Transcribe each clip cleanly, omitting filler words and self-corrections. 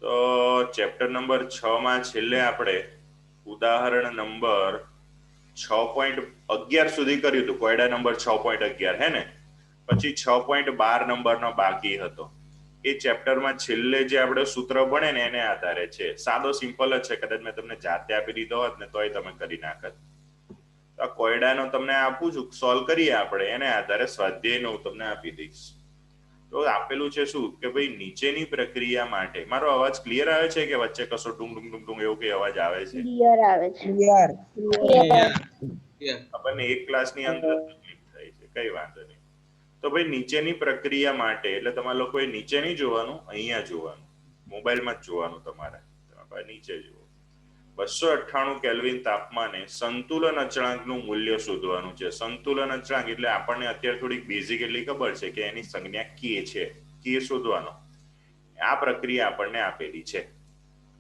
તો chapter number 6 માં છેલ્લે આપણે ઉદાહરણ નંબર 6.11 સુધી કર્યું હતું. કોયડા નંબર 6.11 હે ને, પછી 6.12 નંબરનો બાકી હતો. એ ચેપ્ટરમાં છેલ્લે જે આપણે સૂત્ર ભણે ને એને આધારે છે. સાદો સિમ્પલ જ છે. કદાચ મેં તમને જાતે આપી દીધો હોત ને તોય તમે કરી નાખત. આ કોયડાનો તમને આપું છું, સોલ્વ કરીએ આપણે, એને આધારે સ્વાધ્યાયનો હું તમને આપી દઈશ. તો આપેલું છે શું કે ભાઈ નીચેની પ્રક્રિયા માટે, મારો અવાજ ક્લિયર આવે છે કે વચ્ચે કશો ડુંગ ડુંગ ડુંગ ડુંગ એવું કઈ અવાજ આવે છે? ક્લિયર આવે છે. આપણને એક ક્લાસની અંદર તકલીફ થાય છે, કઈ વાંધો નહીં. તો ભાઈ નીચેની પ્રક્રિયા માટે, એટલે તમારે લોકોએ નીચે નહીં જોવાનું, અહીંયા જોવાનું, મોબાઈલમાં જ જોવાનું તમારે. નીચે જુઓ. 298 કેલ્વિન તાપમાને સંતુલન અચળાંકનું મૂલ્ય શોધવાનું છે. સંતુલન અચળાંક એટલે આપણને અત્યારે થોડીક બેઝિક એટલી ખબર છે કે એની સંજ્ઞા કે છે. કે શોધવાનો. આ પ્રક્રિયા આપણને આપેલી છે.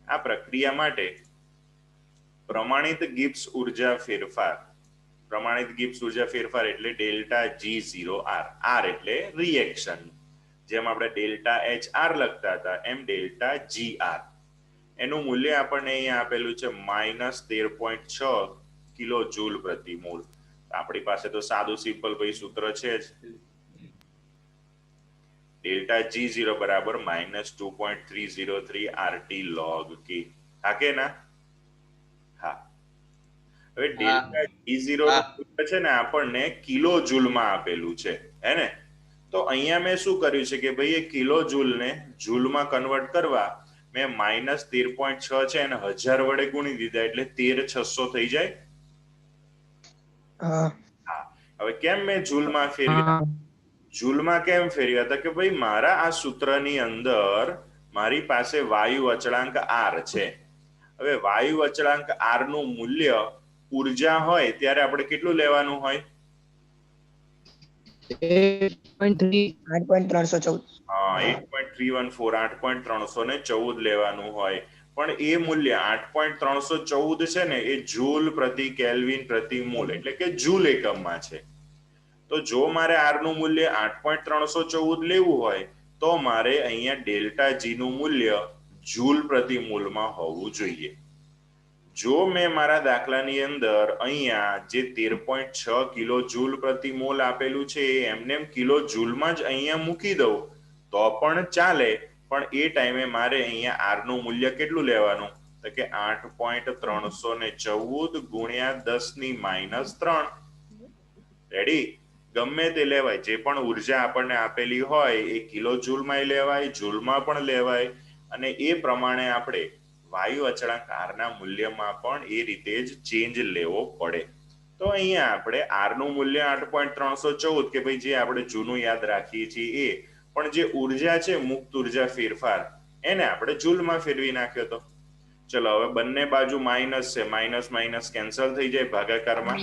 આ પ્રક્રિયા માટે પ્રમાણિત ગિબ્સ ઉર્જા ફેરફાર, પ્રમાણિત ગિબ્સ ઉર્જા ફેરફાર એટલે ડેલ્ટા G0R. R એટલે રિએક્શન. જેમ આપણે ડેલ્ટા HR લખતા હતા એમ ડેલ્ટા GR. એનું મૂલ્ય આપણને અહીંયા આપેલું છે -13.6 કિલો જૂલ પ્રતિ મોલ. આપણી પાસે તો સાદું સિમ્પલ ભાઈ સૂત્ર છે જ. ડેલ્ટા G0 બરાબર -2.303 RT log K. હા કે ના? હા. હવે ડેલ્ટા G0 છે ને આપણને કિલો જૂલમાં આપેલું છે, હે ને? તો અહીંયા મેં શું કર્યું છે કે ભાઈ એ કિલો જૂલને જૂલમાં કન્વર્ટ કરવા મેં -13.6 છે એને 1000 વડે ગુણી દીધા એટલે 13600 થઈ જાય. હા. હવે કેમ મેં જૂલમાં ફેરવ્યા? જૂલમાં કેમ ફેરવ્યા હતા કે ભાઈ મારા આ સૂત્રની અંદર મારી પાસે વાયુ અચળાંક R છે. હવે વાયુ અચળાંક R નું મૂલ્ય ઉર્જા હોય ત્યારે આપણે કેટલું લેવાનું હોય? 8.314. હા, 8.314, 8.314 લેવાનું હોય. પણ એ મૂલ્ય 8.314 છે ને એ જૂલ પ્રતિ કેલ્વિન પ્રતિ મોલ એટલે કે જૂલ એકમમાં છે. તો જો મારે R નું મૂલ્ય 8.314 લેવું હોય તો મારે અહીંયા ડેલ્ટા G નું મૂલ્ય જૂલ પ્રતિ મોલમાં હોવું જોઈએ. જો મેં મારા દાખલાની અંદર અહીંયા જે 13.6 કિલો જૂલ પ્રતિ મોલ આપેલું છે એ એમને કિલો જૂલમાં જ અહીંયા મૂકી દઉં તો પણ ચાલે, પણ એ ટાઈમે મારે અહીંયા R નું મૂલ્ય કેટલું લેવાનું? તો કે 8.314 ગુણ્યા 10 - 3. રેડી? ગમે તે લેવાય, જે પણ ઉર્જા આપણને આપેલી હોય એ કિલો જૂલમાં લેવાય, જૂલમાં પણ લેવાય, અને એ પ્રમાણે આપણે વાયુ અચળાંક R ના મૂલ્યમાં પણ એ રીતે જ ચેન્જ લેવો પડે. તો અહીંયા આપણે R નું મૂલ્ય 8.314 કે ભાઈ જે આપણે જૂનું યાદ રાખીએ છીએ એ, પણ જે ઉર્જા છે મુક્ત ઉર્જા ફેરફાર એને આપણે જૂલમાં ફેરવી નાખ્યો તો. ચલો હવે બંને બાજુ માઇનસ છે, માઇનસ માઇનસ કેન્સલ થઈ જાય ભાગાકારમાં.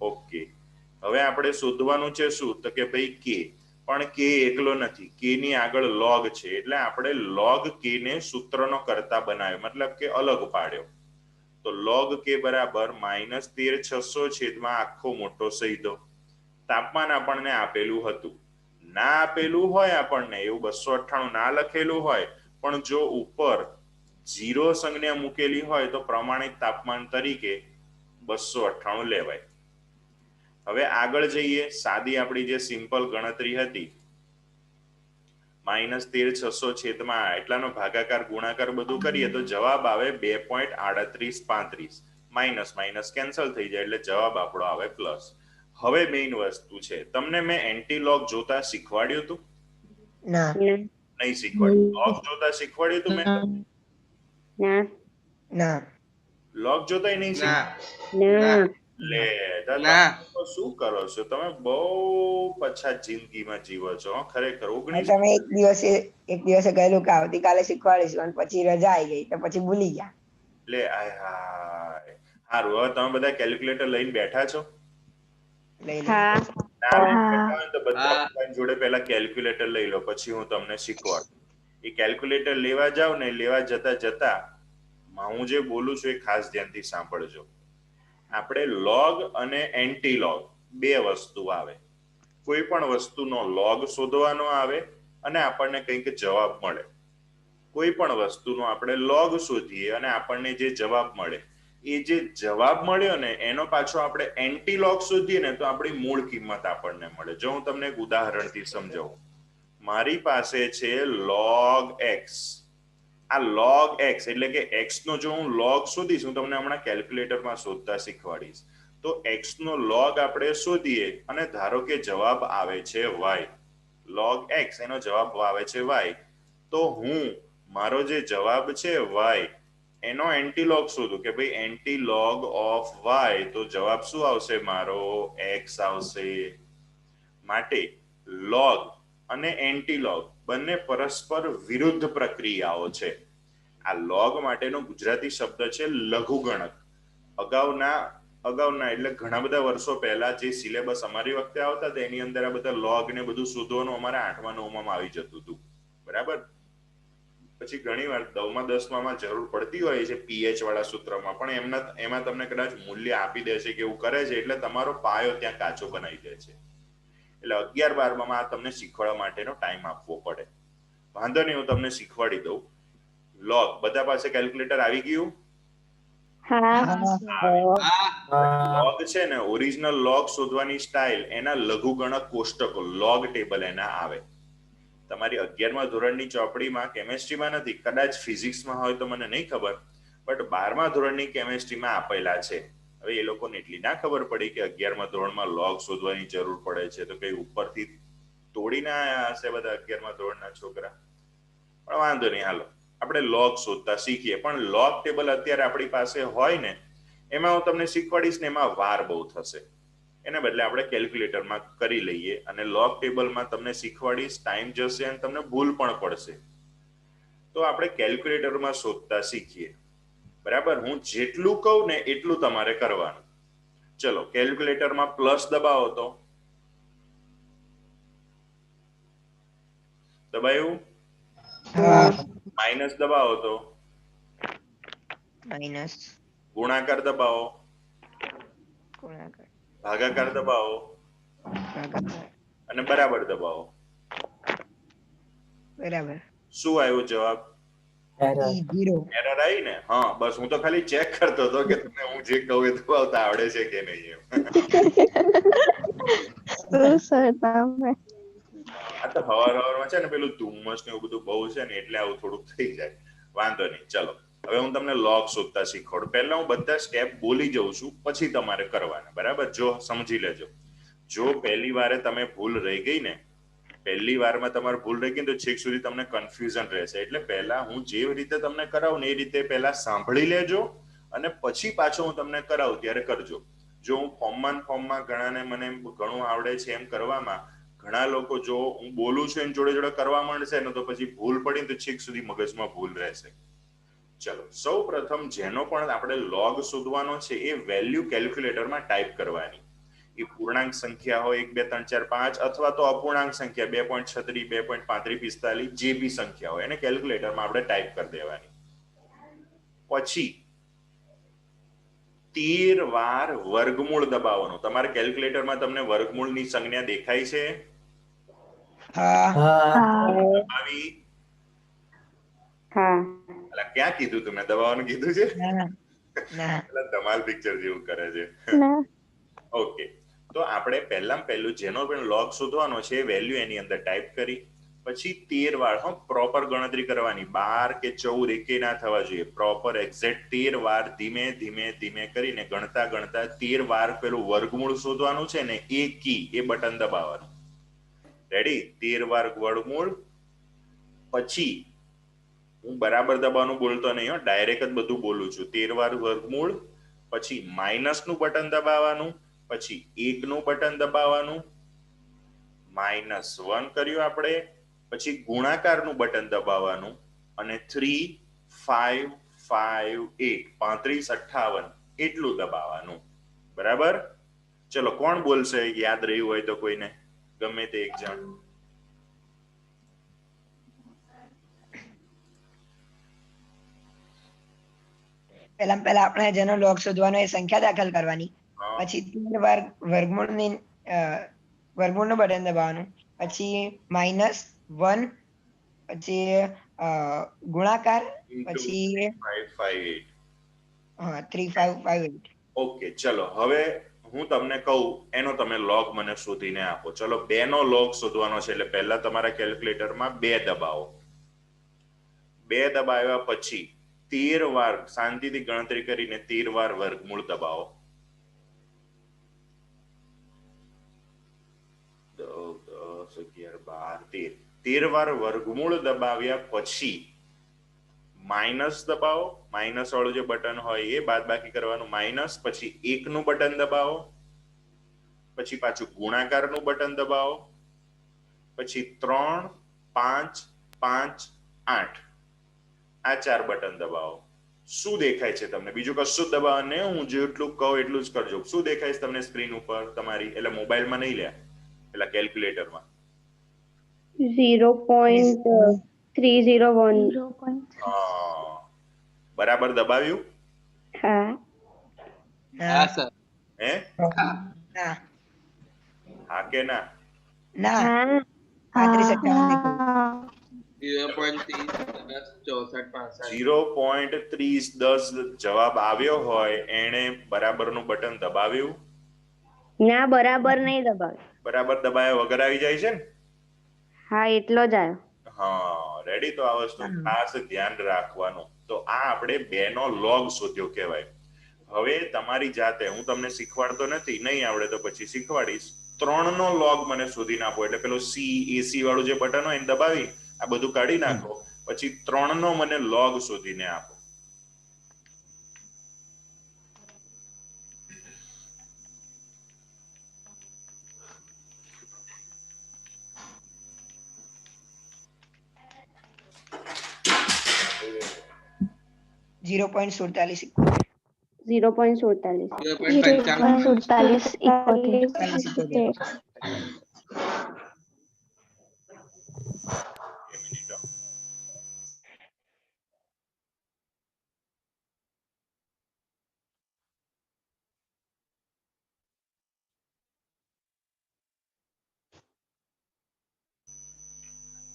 ઓકે. હવે આપણે શોધવાનું છે શું? તો કે ભાઈ કે. પણ કે એકલો નથી, કે ની આગળ લોગ છે એટલે આપણે લોગ કે ને સૂત્રનો કરતા બનાવ્યો, મતલબ કે અલગ પાડ્યો. તો log k બરાબર -13600 છેદમાં આખો મોટો સહીદો. તાપમાન આપણને આપેલું હતું. ના આપેલું હોય આપણને એવું 298 ના લખેલું હોય, પણ જો ઉપર 0 સંજ્ઞા મૂકેલી હોય તો પ્રમાણિત તાપમાન તરીકે 298 લેવાય. હવે આગળ જઈએ. સાદી આપણી જે સિમ્પલ ગણતરી હતી, -13600 છેદમાં એટલાનો ભાગાકાર ગુણાકાર બધું કરીએ તો જવાબ આવે 2.3835. માઇનસ માઇનસ કેન્સલ થઈ જાય એટલે જવાબ આપણો આવે પ્લસ. હવે મેઇન વસ્તુ છે, તમને મેં એન્ટીલોગ જોતા શીખવાડ્યું હતું? ના. નહીં શીખવાડ્યું. લોગ જોતા શીખવાડ્યું હતું મેં? ના. લોગ જોતાય નહીં ના. લે શું કરો છો તમે? બહુ પછાત જિંદગીમાં જીવો છો ખરેખર. 19 તમે એક દિવસે કહેલું કે આવતીકાલે શીખવાડીશું અને પછી રજા આવી ગઈ તો પછી ભૂલી ગયા. લે આય હાય. હારું, હવે તમે બધા કેલ્ક્યુલેટર લઈને બેઠા છો? હા. તો બધા જોડે પહેલા કેલ્ક્યુલેટર લઈ લો, પછી હું તમને શીખવાડું. એ કેલ્ક્યુલેટર લેવા જાવ ને, લેવા જતા હું જે બોલું છું એ ખાસ ધ્યાનથી સાંભળજો. આપણે લોગ અને એન્ટીલોગ બે વસ્તુ આવે. કોઈ પણ વસ્તુનો લોગ શોધવાનો આવે અને આપણને કંઈક જવાબ મળે. કોઈ પણ વસ્તુનો આપણે લોગ શોધીએ અને આપણને જે જવાબ મળે એ જે જવાબ મળ્યો ને એનો પાછો આપણે એન્ટી લોગ શોધીએ ને તો આપણી મૂળ કિંમત આપણને મળે. જો હું તમને એક ઉદાહરણથી સમજાવું, મારી પાસે છે log x. આ log x એટલે કે x નો જો હું log શોધીશ, હું તમને હમણાં કેલ્ક્યુલેટરમાં શોધતા શીખવાડીશ. તો x નો log આપણે શોધીએ અને ધારો કે જવાબ આવે છે y, log x એનો જવાબ આવે છે y, તો હું મારો જે જવાબ છે y એનો એન્ટી લોગ શોધું કે ભાઈ એન્ટી લોગ ઓફ y, તો જવાબ શું આવશે મારો x આવશે. માટે log અને એન્ટી લોગ બંને પરસ્પર વિરુદ્ધ પ્રક્રિયાઓ છે. આ લોગ માટેનો ગુજરાતી શબ્દ છે લઘુગણક. અગાઉના એટલે ઘણા બધા વર્ષો પહેલા જે સિલેબસ અમારી વખતે આવતા હતા એની અંદર આ બધા લોગ ને બધું શોધવાનું અમારા 8મા 9માં આવી જતું હતું. બરાબર. પછી ઘણી વાર 9મા 10માં જરૂર પડતી હોય છે પીએચ વાળા સૂત્રમાં, પણ એમાં તમને કદાચ મૂલ્ય આપી દેશે કે એવું કરે છે એટલે તમારો પાયો ત્યાં કાચો બનાવી દે છે. એટલે 11 12માં આ તમને શીખવાડવા માટેનો ટાઈમ આપવો પડે. વાંધો નહીં, હું તમને શીખવાડી દઉં. લોગ, બધા પાસે કેલ્ક્યુલેટર આવી ગયું? લોગ છે ને, ઓરિજિનલ લોગ શોધવાની સ્ટાઇલ એના લઘુગણક કોષ્ટકો લોગ ટેબલ એના આવે. તમારી 11મા ધોરણની ચોપડીમાં કેમેસ્ટ્રીમાં નથી, કદાચ ફિઝિક્સમાં હોય તો મને નહીં ખબર, બટ 12મા ધોરણની કેમેસ્ટ્રીમાં આપેલા છે. હવે એ લોકોને એટલી ના ખબર પડી કે 11મા ધોરણમાં લોગ શોધવાની જરૂર પડે છે, તો કઈ ઉપરથી તોડીને આયા હશે બધા 11મા ધોરણના છોકરા. પણ વાંધો નહીં, હાલો આપણે લોગ શોધતા શીખીએ. પણ લોગ ટેબલ અત્યારે આપણી પાસે હોય ને, એમાં હું તમને શીખવાડીશ ને એમાં વાર બહુ થશે. એને બદલે આપણે કેલ્ક્યુલેટરમાં કરી લઈએ અને લોગ ટેબલમાં તમને શીખવાડીશ, ટાઈમ જશે અને તમને ભૂલ પણ પડશે. તો આપણે કેલ્ક્યુલેટરમાં શોધતા શીખીએ. બરાબર. હું જેટલું કહું ને એટલું તમારે કરવાનું. ચલો કેલ્ક્યુલેટરમાં પ્લસ દબાવો તો દબાયું, માઇનસ દબાવો તો માઇનસ, ગુણાકાર દબાવો, ગુણાકાર, ભાગાકાર દબાવો ભાગાકાર અને બરાબર દબાવો. બરાબર. શું આવ્યો જવાબ? એરર આવી ને? હા, બસ હું તો ખાલી ચેક કરતો હતો કે તમને હું જે કહું એ દબાવતા આવડે છે કે નહીં એમ. આ તો હવારમાં છે ને પેલું ધુમ્મસ ને એવું બધું બહુ છે ને એટલે આવું થોડુંક થઈ જાય. વાંધો નહીં, ચલો હવે હું તમને લોગ શોધતા શીખવાડું. પહેલા હું બધા સ્ટેપ બોલી જઉં છું, પછી તમારે કરવાના. બરાબર. જો સમજી લેજો, જો પહેલી વારે તમે ભૂલ રહી ગઈ ને, પહેલી વારમાં તમારે ભૂલ રહી ગઈ તો છેક સુધી તમને કન્ફ્યુઝન રહેશે. એટલે પહેલા હું જે રીતે તમને કરાવું ને એ રીતે પહેલા સાંભળી લેજો અને પછી પાછો હું તમને કરાવું ત્યારે કરજો. જો હું ફોર્મમાં ઘણાને મને ઘણું આવડે છે એમ કરવામાં, ઘણા લોકો જો હું બોલું છું એની જોડે જોડે કરવા માંડશે ને તો પછી ભૂલ પડી તો છેક સુધી મગજમાં ભૂલ રહેશે. ચલો, સૌ પ્રથમ જેનો પણ આપણે લોગ શોધવાનો છે એ વેલ્યુ કેલ્ક્યુલેટરમાં ટાઈપ કરવાની. એ પૂર્ણાંક સંખ્યા હોય 1 2 3 4 5 અથવા તો અપૂર્ણાંક સંખ્યા 2.36 2.35 45 જે બી સંખ્યા હોય એને કેલ્ક્યુલેટરમાં આપણે ટાઈપ કરી દેવાની. પછી 13 વાર વર્ગમૂળ દબાવવાનું. તમારા કેલ્ક્યુલેટરમાં તમને વર્ગમૂળની સંજ્ઞા દેખાય છે? દબાવી? અલા ક્યાં કીધું તું? મેં દબાવવાનું કીધું છે? એટલે ધમાલ પિક્ચર જેવું કરે છે. ઓકે, તો આપણે પહેલું જેનો પણ લોગ શોધવાનો છે વેલ્યુ એની અંદર ટાઈપ કરી. પછી 13 વાર પ્રોપર ગણતરી કરવાની. 12 કે 14 એકે ના થવા જોઈએ. પ્રોપર એક્ઝેક્ટ 13 વાર ધીમે ધીમે ધીમે કરીને ગણતા ગણતા 13 વાર પેલું વર્ગમૂળ શોધવાનું છે ને એ કી, એ બટન દબાવવાનું. રેડી? 13 વાર વર્ગમૂળ. પછી હું બરાબર દબાવવાનું બોલતો નહીં હો, ડાયરેક્ટ જ બધું બોલું છું. 13 વાર વર્ગમૂળ, પછી માઇનસનું બટન દબાવવાનું, પછી 1 નું બટન દબાવવાનું, -1 કર્યું આપણે, પછી ગુણાકારનું બટન દબાવવાનું અને 3 5 5 8 35 58 એટલું દબાવવાનું. બરાબર? ચલો, કોણ બોલશે? યાદ રહ્યું હોય તો કોઈને, ગમે તે એક જણ. પહેલા આપણે જેનો લોગ શોધવાનો એ સંખ્યા દાખલ કરવાની. પછી 13 વાર વર્ગમૂળનું બટન દબાવવાનું. પછી -1, પછી ગુણાકાર into પછી 3558. હા 3558. ઓકે, ચલો હવે હું તમને કહું એનો તમે લોગ મને શોધીને આપો. ચલો 2 નો લોગ શોધવાનો છે, એટલે પહેલા તમારા કેલ્ક્યુલેટરમાં 2 દબાવો. 2 દબાવ્યા પછી 13 વાર શાંતિથી ગણતરી કરીને 13 વાર વર્ગમૂળ દબાવો. 10, 11, 12, 13. 13 વાર વર્ગમૂળ દબાવ્યા પછી માઇનસ દબાવો. માઇનસ વાળું જે બટન હોય એ બાદબાકી કરવાનું, માઇનસ, પછી 1 નું બટન દબાવો, પછી પાછું ગુણાકારનું બટન દબાવો, પછી 3, 5, 5, 8 આ 4 બટન દબાવો. શું દેખાય છે તમને? બીજું કશું જ દબાવો ને, હું જેટલું કહું એટલું જ કરજો. શું દેખાય છે તમને સ્ક્રીન ઉપર તમારી? એટલે મોબાઈલમાં નહીં લે, પેલા કેલ્ક્યુલેટરમાં. 0.301. હા, બરાબર દબાવ્યું? હા. ના સર. હે? ના હા કે ના? ના હા 3558 દેખાયું. 0.30, 64, 65. 0.3010 જવાબ આવ્યો હોય એને બરાબરનું બટન દબાવ્યું? ના બરાબર નહીં દબાવ્યું. બરાબર દબાયા વગર આવી જાય છે ને? હા એટલો જ આવ્યો. હા, રેડી. તો આ વસ્તુ ખાસ ધ્યાન રાખવાનું. તો આ આપણે 2 નો લોગ શોધ્યો કહેવાય. હવે તમારી જાતે, હું તમને શીખવાડતો નથી, નહીં આવડે તો પછી શીખવાડીશ. 3 નો લોગ મને શોધીને આપો. એટલે પેલો એસી વાળું જે બટન હોય એને દબાવી આ બધું કાઢી નાખો, પછી 3 નો મને લોગ શોધીને આપો. Zero point 47 0.47. 0.47.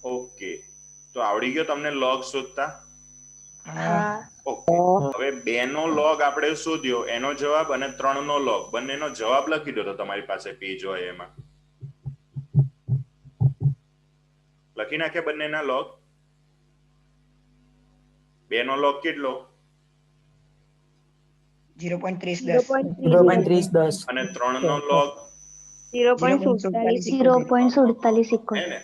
ઓકે, તો આવડી ગયો તમને લોગ શોધતા? હા ઓકે, હવે 2 નો લોગ આપણે શોધ્યો, એનો જવાબ અને 3 નો લોગ બંનેનો જવાબ લખી દો. તો તમારી પાસે પેજ હોય એમાં લખી નાખે બંનેના લોગ. 2 નો લોગ કેટલો 0.3010 અને 3 નો લોગ 0.47. 0.47. હે ને?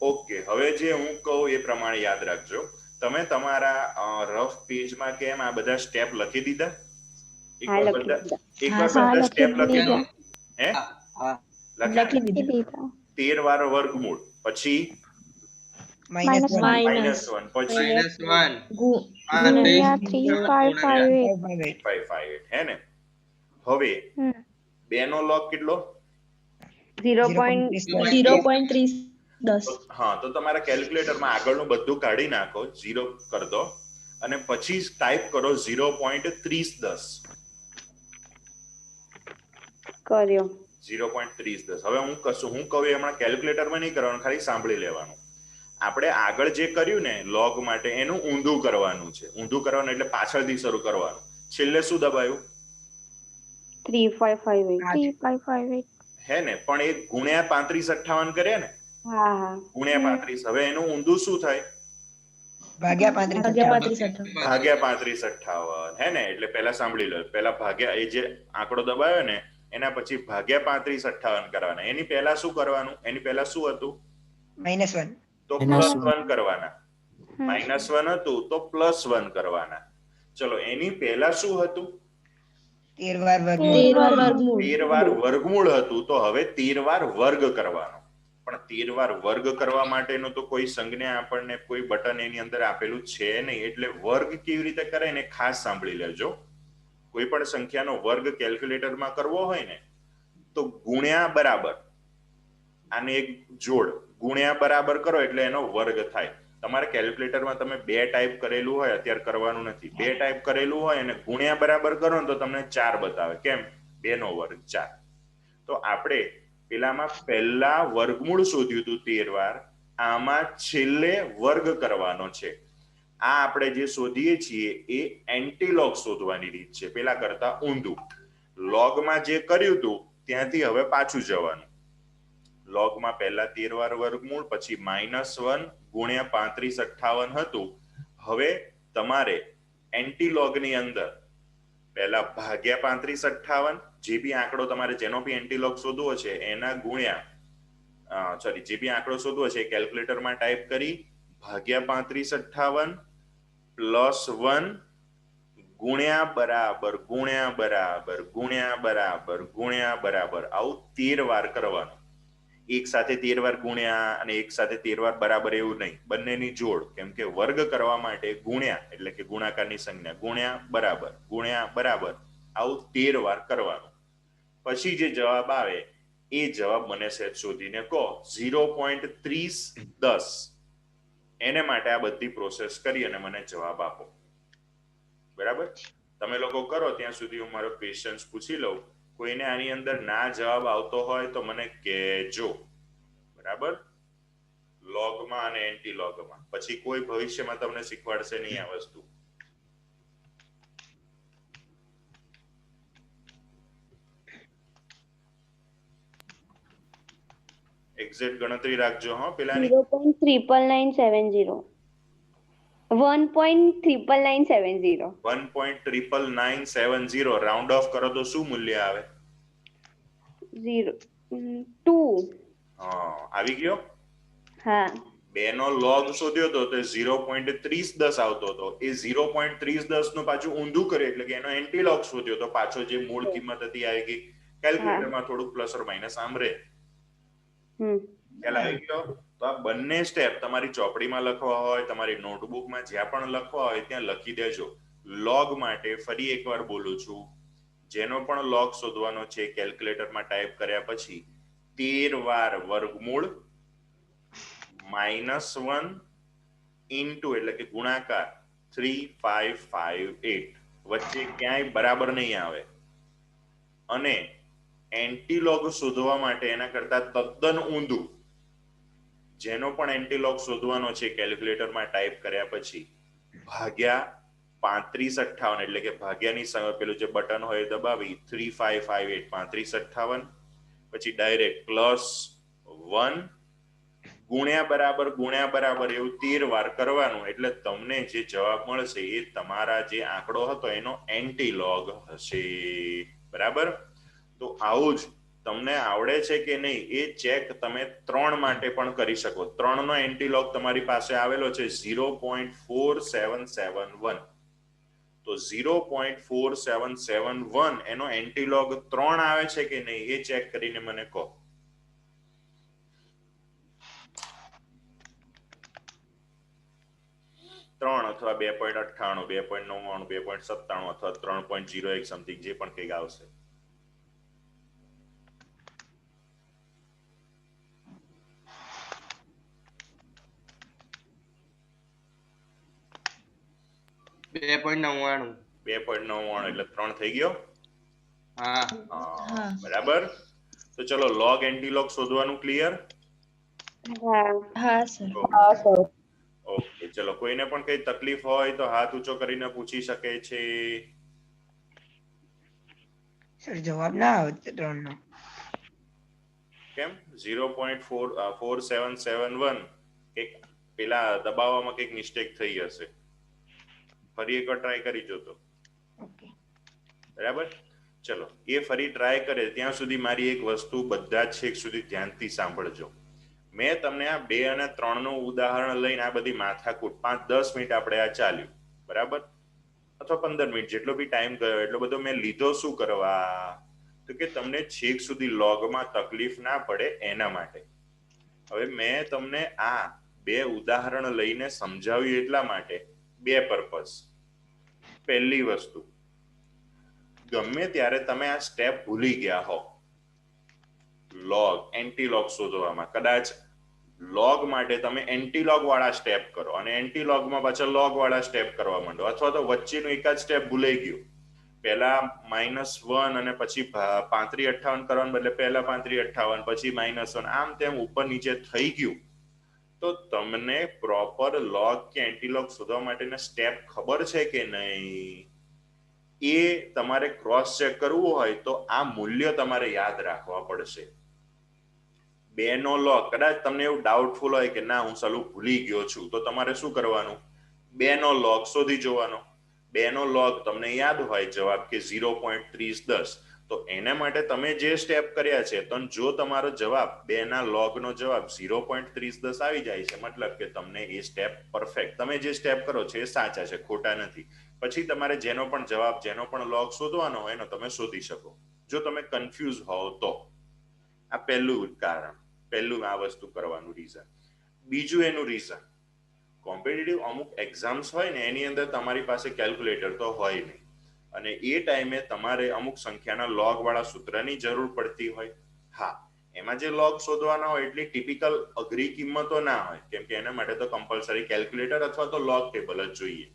ઓકે, હવે જે હું કહું એ પ્રમાણે યાદ રાખજો. તમે તમારા રફ પેજમાં કેમ આ બધા સ્ટેપ લખી દીધા? હા એકવાર લખી બધા દીધા. બધા સ્ટેપ લખી દો. હે? હા. લખી દીધા. 13 વાર વર્ગમૂળ, પછી -1 -1, પછી -1. ગુણ્યા 3558. 558, હે ને? હવે 2 નો લોગ કેટલો? 0.30. હા, તો તમારા કેલ્ક્યુલેટરમાં આગળનું બધું કાઢી નાખો, 0 કરી દો, અને પછી ટાઈપ કરો 0.3010. કર્યો. 0.3010. હવે હું કહું એ હમણાં કેલ્ક્યુલેટરમાં નહીં કરવાનું, ખાલી સાંભળી લેવાનું. આપણે આગળ જે કર્યું ને લોગ માટે એનું ઊંધું કરવાનું છે. ઊંધું કરવાનું એટલે પાછળથી શરૂ કરવાનું. છેલ્લે શું દબાયું? 3558. હે ને? પણ એ ગુણ્યા 3558 કર્યા ને? હા. ગુણ્યા 35. હવે એનું ઊંધું શું થાય? ભાગ્યા 3558. ભાગ્યા 3558, હે ને? એટલે પહેલા સાંભળી લો. પહેલા ભાગ્યા, એ જે આંકડો દબાયો ને એના પછી ભાગ્યા 3558 કરવાના. એની પહેલા શું કરવાનું? એની પહેલા શું હતું? -1 તો +1 કરવાના. -1 હતું તો +1 કરવાના. ચલો, એની પહેલા શું હતું? 13 વાર વર્ગમૂળ. 13 વાર વર્ગમૂળ હતું, તો હવે 13 વાર વર્ગ કરવાનો. પણ 13 વાર વર્ગ કરવા માટેનું તો કોઈ સંજ્ઞા આપણને કોઈ બટન એની અંદર આપેલું છે નહીં. એટલે વર્ગ કેવી રીતે કરે ને ખાસ સાંભળી લેજો. કોઈ પણ સંખ્યાનો વર્ગ કેલ્ક્યુલેટરમાં કરવો હોય ને તો ગુણ્યા બરાબર, આને એક જોડ ગુણ્યા બરાબર કરો એટલે એનો વર્ગ થાય. તમારે કેલ્ક્યુલેટરમાં તમે 2 ટાઈપ કરેલું હોય, અત્યારે કરવાનું નથી, 2 ટાઈપ કરેલું હોય અને ગુણ્યા બરાબર કરો ને તો તમને 4 બતાવે. કેમ? 2 નો વર્ગ 4. તો આપણે પેલામાં પહેલા વર્ગમૂળ શોધ્યું હતું 13 વાર, આમાં છેલ્લે વર્ગ કરવાનો છે. આ આપણે જે શોધીએ છીએ એ એન્ટીલોગ શોધવાની રીત છે, પેલા કરતા ઊંધું. લોગમાં જે કર્યું હતું ત્યાંથી હવે પાછું જવાનું. લોગમાં પહેલા 13 વાર વર્ગમૂળ, પછી -1 ગુણ્યા 3558 હતું. હવે તમારે એન્ટીલોગની અંદર પહેલા ભાગ્યા 3558, જે બી આંકડો તમારે જેનો બી એન્ટીલોગ શોધવો છે એના ગુણ્યા જે બી આંકડો શોધવો છે કેલ્ક્યુલેટરમાં ટાઈપ કરી ભાગ્યા 3558 +1 ગુણ્યા બરાબર ગુણ્યા બરાબર ગુણ્યા બરાબર ગુણ્યા બરાબર આવું 13 વાર કરવાનું. એક સાથે 13 વાર ગુણ્યા અને એક સાથે 13 વાર બરાબર એવું નહીં, બંનેની જોડ. કેમ કે વર્ગ કરવા માટે ગુણ્યા એટલે કે ગુણાકારની સંજ્ઞા ગુણ્યા બરાબર આવું 13 વાર કરવાનું. પછી જે જવાબ આવે એ જવાબ મને સહેજ શોધીને કહો. 0.3010 એને માટે આ બધી પ્રોસેસ કરી અને મને જવાબ આપો. બરાબર? તમે લોકો કરો ત્યાં સુધી હું મારો ક્વેશ્ચન્સ પૂછી લઉં. કોઈને આની અંદર ના જવાબ આવતો હોય તો મને કહેજો. બરાબર? લોગમાં અને એન્ટીલોગમાં પછી કોઈ ભવિષ્યમાં તમને શીખવાડશે નહીં આ વસ્તુ. એક્ઝેક્ટ ગણતરી રાખજો હો પેલાની. 0.99970. 1.99970. 1.99970 રાઉન્ડ ઓફ કરો તો શું મૂલ્ય આવે? 2. હા, આવી ગયો. હા. 2 નો લોગ શોધ્યો તો તે 0.3010 આવતો હતો. એ 0.3010 નું પાછું ઊંધું કરે એટલે કે એનો એન્ટીલોગ શોધ્યો તો પાછો જે મૂળ કિંમત હતી આવી ગઈ. કેલ્ક્યુલેટરમાં થોડુંક પ્લસ ઓર માઇનસ આમ રહે. ખ્યાલ આવી ગયો? તો આ બંને સ્ટેપ તમારી ચોપડીમાં લખવા હોય, તમારી નોટબુકમાં જ્યાં પણ લખવા હોય ત્યાં લખી દેજો. લોગ માટે ફરી એકવાર બોલું છું, જેનો પણ લોગ શોધવાનો છે કેલ્ક્યુલેટરમાં ટાઈપ કર્યા પછી 13 વાર વર્ગમૂળ -1 ઇન્ટુ એટલે કે ગુણાકાર 3558 વચ્ચે ક્યાંય બરાબર નહીં આવે. અને એન્ટીલોગ શોધવા માટે એના કરતા તદ્દન ઊંધું, જેનો પણ એન્ટીલોગ શોધવાનો છે કેલ્ક્યુલેટરમાં ટાઈપ કર્યા પછી ભાગ્યા 3558 એટલે કે ભાગ્યાની પેલું જે બટન હોય દબાવી 3558 3558 પછી ડાયરેક્ટ +1 ગુણ્યા બરાબર એવું 13 વાર કરવાનું. એટલે તમને જે જવાબ મળશે એ તમારા જે આંકડો હતો એનો એન્ટીલોગ હશે. બરાબર? તો આવું જ તમને આવડે છે કે નહીં એ ચેક તમે 3 માટે પણ કરી શકો. 3 નો એન્ટીલોગ તમારી પાસે આવેલો છે 0.4771. તો 0.4771 એનો એન્ટીલોગ 3 આવે છે કે નહીં એ ચેક કરીને મને કહો. ત્રણ અથવા 2.98 2.99 2.97 અથવા 3.01 સમથિંગ જે પણ કંઈક આવશે. બે પોઈન્ટ 99 એટલે 3 થઈ ગયો. હા, બરાબર. તો ચલો લોગ એન્ટીલોગ શોધવાનું ક્લિયર? હા સર. ઓકે, ચલો કોઈને પણ કઈ તકલીફ હોય તો હાથ ઊંચો કરીને પૂછી શકે છે. સર જવાબ ના આવે 3 નો. કેમ? 0.4771 એક પેલા દબાવવામાં કંઈક મિસ્ટેક થઈ હશે. ફરી એકવાર ટ્રાય કરી જોતો. ઓકે. બરાબર? ચલો એ ફરી ટ્રાય કરે ત્યાં સુધી મારી એક વસ્તુ બધા જ છેક સુધી ધ્યાનથી સાંભળજો. મેં તમને આ 2 અને 3 નું ઉદાહરણ લઈને આ બધી માથાકૂટ 5-10 મિનિટ આપણે આ ચાલ્યું. બરાબર? અથવા 15 મિનિટ જેટલો બી ટાઈમ ગયો એટલો બધો મેં લીધો શું કરવા? તો કે તમને છેક સુધી લોગમાં તકલીફ ના પડે એના માટે. હવે મેં તમને આ 2 ઉદાહરણ લઈને સમજાવ્યું એટલા માટે 2 પર્પઝ. પહેલી વસ્તુ, ગમે ત્યારે તમે આ સ્ટેપ ભૂલી ગયા હો લોગ એન્ટીલોગ શોધવામાં, કદાચ લોગ માટે તમે એન્ટીલોગ વાળા સ્ટેપ કરો અને એન્ટીલોગમાં પાછા લોગ વાળા સ્ટેપ કરવા માંડો, અથવા તો વચ્ચેનું એક જ સ્ટેપ ભૂલાઈ ગયું. પહેલા -1 અને પછી 3558 કરવાને બદલે પહેલા 3558 પછી -1 આમ તેમ ઉપર નીચે થઈ ગયું તો તમને પ્રોપર લોગ કે એન્ટીલોગ શોધવા માટેના સ્ટેપ ખબર છે કે નહીં એ તમારે ક્રોસ ચેક કરવું હોય તો આ મૂલ્ય તમારે યાદ રાખવા પડશે. 2 નો લોગ, કદાચ તમને એવું ડાઉટફુલ હોય કે ના હું સાલું ભૂલી ગયો છું, તો તમારે શું કરવાનું? 2 નો લોગ શોધી જોવાનો. 2 નો લોગ તમને યાદ હોય જવાબ કે 0.3010, તો એના માટે તમે જે સ્ટેપ કર્યા છે તો જો તમારો જવાબ 2 ના લોગ નો જવાબ 0.3010 આવી જાય છે, મતલબ કે તમને એ સ્ટેપ પરફેક્ટ, તમે જે સ્ટેપ કરો છો એ સાચા છે, ખોટા નથી. પછી તમારે જેનો પણ જવાબ, જેનો પણ લોગ શોધવાનો હોય એનો તમે શોધી શકો, જો તમે કન્ફ્યુઝ હોવ તો. આ પહેલું કારણ, પહેલું આ વસ્તુ કરવાનું રીઝન. બીજું એનું રીઝન, કોમ્પિટિટિવ અમુક એક્ઝામ્સ હોય ને એની અંદર તમારી પાસે કેલ્ક્યુલેટર તો હોય નહીં, અને એ ટાઈમે તમારે અમુક સંખ્યાના લોગ વાળા સૂત્રની જરૂર પડતી હોય. હા, એમાં જે લોગ શોધવાના હોય એટલી ટિપિકલ અઘરી કિંમતો ના હોય, કેમ કે એના માટે તો કમ્પલસરી કેલ્ક્યુલેટર અથવા તો લોગ ટેબલ જ જોઈએ.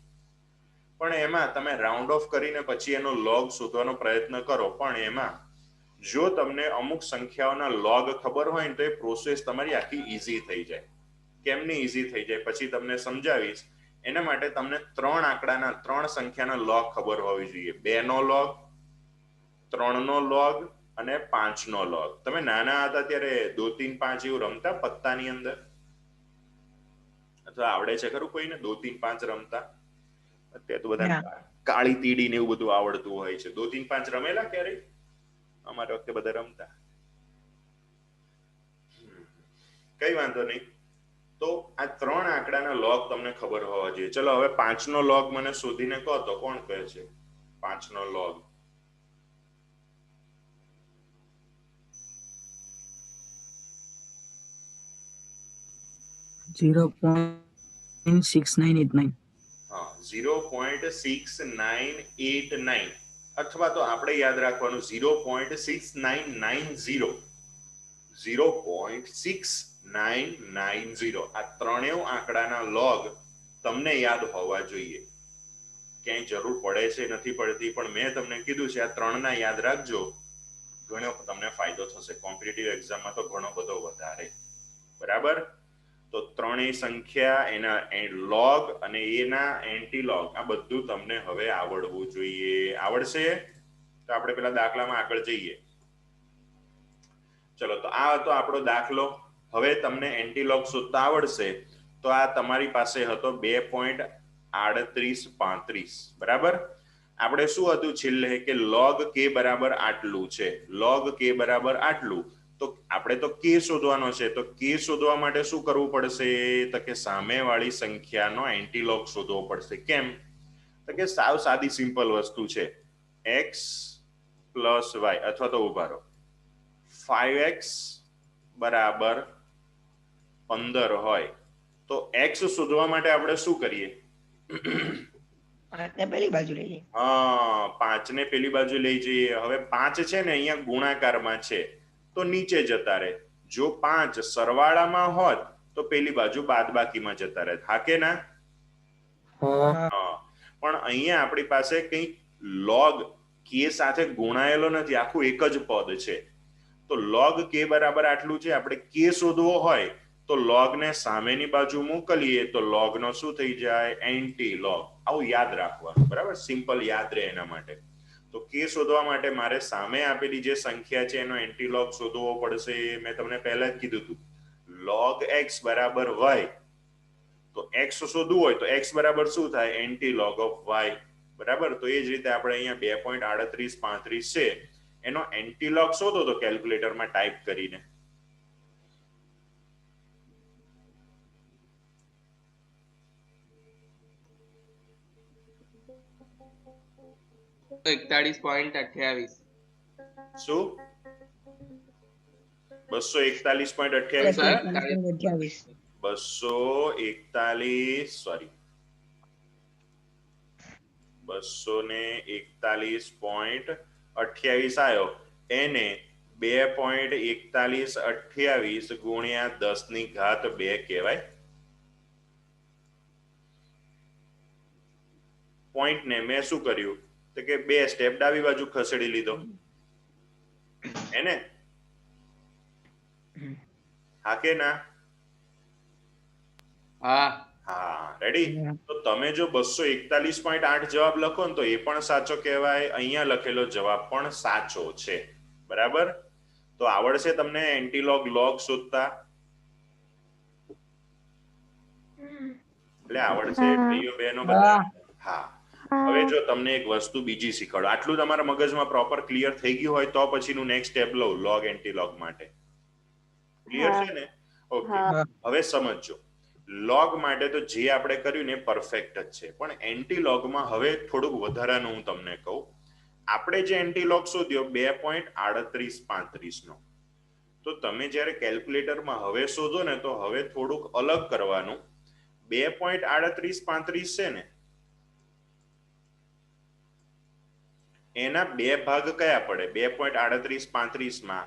પણ એમાં તમે રાઉન્ડ ઓફ કરીને પછી એનો લોગ શોધવાનો પ્રયત્ન કરો, પણ એમાં જો તમને અમુક સંખ્યાઓના લોગ ખબર હોય ને તો એ પ્રોસેસ તમારી આખી ઈઝી થઈ જાય. કેમની ઈઝી થઈ જાય પછી તમને સમજાવીશ. એના માટે તમને 3 આંકડાના, 3 સંખ્યાના લોગ ખબર હોવી જોઈએ. 2 નો લોગ, 3 નો લોગ અને 5 નો લોગ. તમે નાના હતા ત્યારે 2 3 5 એવું રમતા પત્તાની અંદર? અથવા આવડે છે ખરું કોઈને 2 3 5 રમતા? અત્યારે તો બધા કાળી તીડી ને એવું બધું આવડતું હોય છે. 2 3 5 રમેલા ક્યારેય? અમારા વખતે બધા રમતા. કઈ વાંધો નહીં. તો આ 3 આંકડાના લોગ તમને ખબર હોવા જોઈએ. ચલો હવે 5 નો લોગ મને શોધીને કહો તો કોણ કહે છે 5 નો લોગ? હા, 0.6989, અથવા તો આપણે યાદ રાખવાનું 0.6990. 0.6990. આ ત્રણેય આંકડાના લોગ તમને યાદ હોવા જોઈએ. ક્યાંય જરૂર પડે છે નથી પડતી, પણ મેં તમને કીધું છે આ 3 ના યાદ રાખજો, ઘણો તમને ફાયદો થશે. કોમ્પિટિટિવ એક્ઝામમાં તો ઘણો બધો વધારે. બરાબર? તો ત્રણેય સંખ્યા, એના લોગ અને એના એન્ટીલોગ, આ બધું તમને હવે આવડવું જોઈએ. આવડશે તો આપણે પેલા દાખલામાં આગળ જઈએ. ચલો, તો આ હતો આપણો દાખલો. હવે તમને એન્ટીલોગ શોધતા આવડશે તો આ તમારી પાસે હતો 2.3835. બરાબર? આપણે શું હતું છેલ્લે કે log k બરાબર આટલું છે, log k બરાબર આટલું. તો આપણે તો k શોધવાનો છે, તો k શોધવા માટે શું કરવું પડશે? તો કે સામેવાળી સંખ્યાનો એન્ટીલોગ શોધવો પડશે. કેમ? તો કે સાવ સાદી સિમ્પલ વસ્તુ છે. x પ્લસ y, અથવા તો ઉભા રહો, 5x બરાબર 15 હોય તો x શોધવા માટે આપણે શું કરીએ? 5 ને પેલી બાજુ લઈ જઈએ. હા, 5 ને પેલી બાજુ લઈ જઈએ. હવે 5 છે ને અહીંયા ગુણાકારમાં છે તો નીચે જતા રહે. જો 5 સરવાળામાં હોત તો પેલી બાજુ બાદબાકીમાં જતા રહે. હા કે ના? હા, પણ અહીંયા આપણી પાસે કંઈક log k સાથે ગુણાયેલો નથી, આખું એક જ પદ છે. તો log k બરાબર આટલું છે. આપણે k શોધવો હોય તો log ને સામેની બાજુ મોકલીએ તો log નો શું થઈ જાય? Anti log. આવું યાદ રાખવાનું. બરાબર? સિમ્પલ યાદ રહે એના માટે. તો k શોધવા માટે મારે સામે આપેલી જે સંખ્યા છે એનો એન્ટી લોગ શોધવો પડશે. મેં તમને પહેલા જ કીધું હતું, log x બરાબર y. તો x શોધવું હોય તો x બરાબર શું થાય? Anti log of y. બરાબર? તો એ જ રીતે આપણે અહીંયા 2.3835 છે એનો એન્ટીલોગ શોધો તો કેલ્ક્યુલેટરમાં ટાઈપ કરીને. તો 41.28. શું? 241.28. 241, સોરી, 241.28 આવ્યો. એને 2.4128 ગુણ્યા 10 ની ઘાત 2 કહેવાય. પોઈન્ટ ને મેં શું કર્યું તો કે 2 સ્ટેપ ડાબી બાજુ ખસેડી લીધો. એને હા કે ના? હા હા રેડી. તો તમે જો 241.8 જવાબ લખો ને તો એ પણ સાચો કહેવાય, અહીંયા લખેલો જવાબ પણ સાચો છે. બરાબર. તો આવડશે તમને એન્ટીલોગ લોગ શોધતા? એટલે આવડશે ભાઈઓ બહેનો બધા? હા. હવે જો તમને એક વસ્તુ બીજી શીખવાડો, આટલું તમારા મગજમાં પ્રોપર ક્લિયર થઈ ગયું હોય તો પછીનું નેક્સ્ટ સ્ટેપ લઉં લોગ એન્ટીલોગ માટે. ક્લિયર હા. છે ને? ઓકે. હા. હવે સમજો, લોગ માટે તો જે આપણે કર્યું ને પરફેક્ટ જ છે, પણ એન્ટીલોગમાં હવે થોડુંક વધારાનું હું તમને કહું. આપણે જે એન્ટીલોગ શોધ્યો 2.3835 નો, તો તમે જ્યારે કેલ્ક્યુલેટરમાં હવે શોધો ને તો હવે થોડુંક અલગ કરવાનું. 2.3835 છે ને, એના બે ભાગ કયા પડે? 2.3835 માં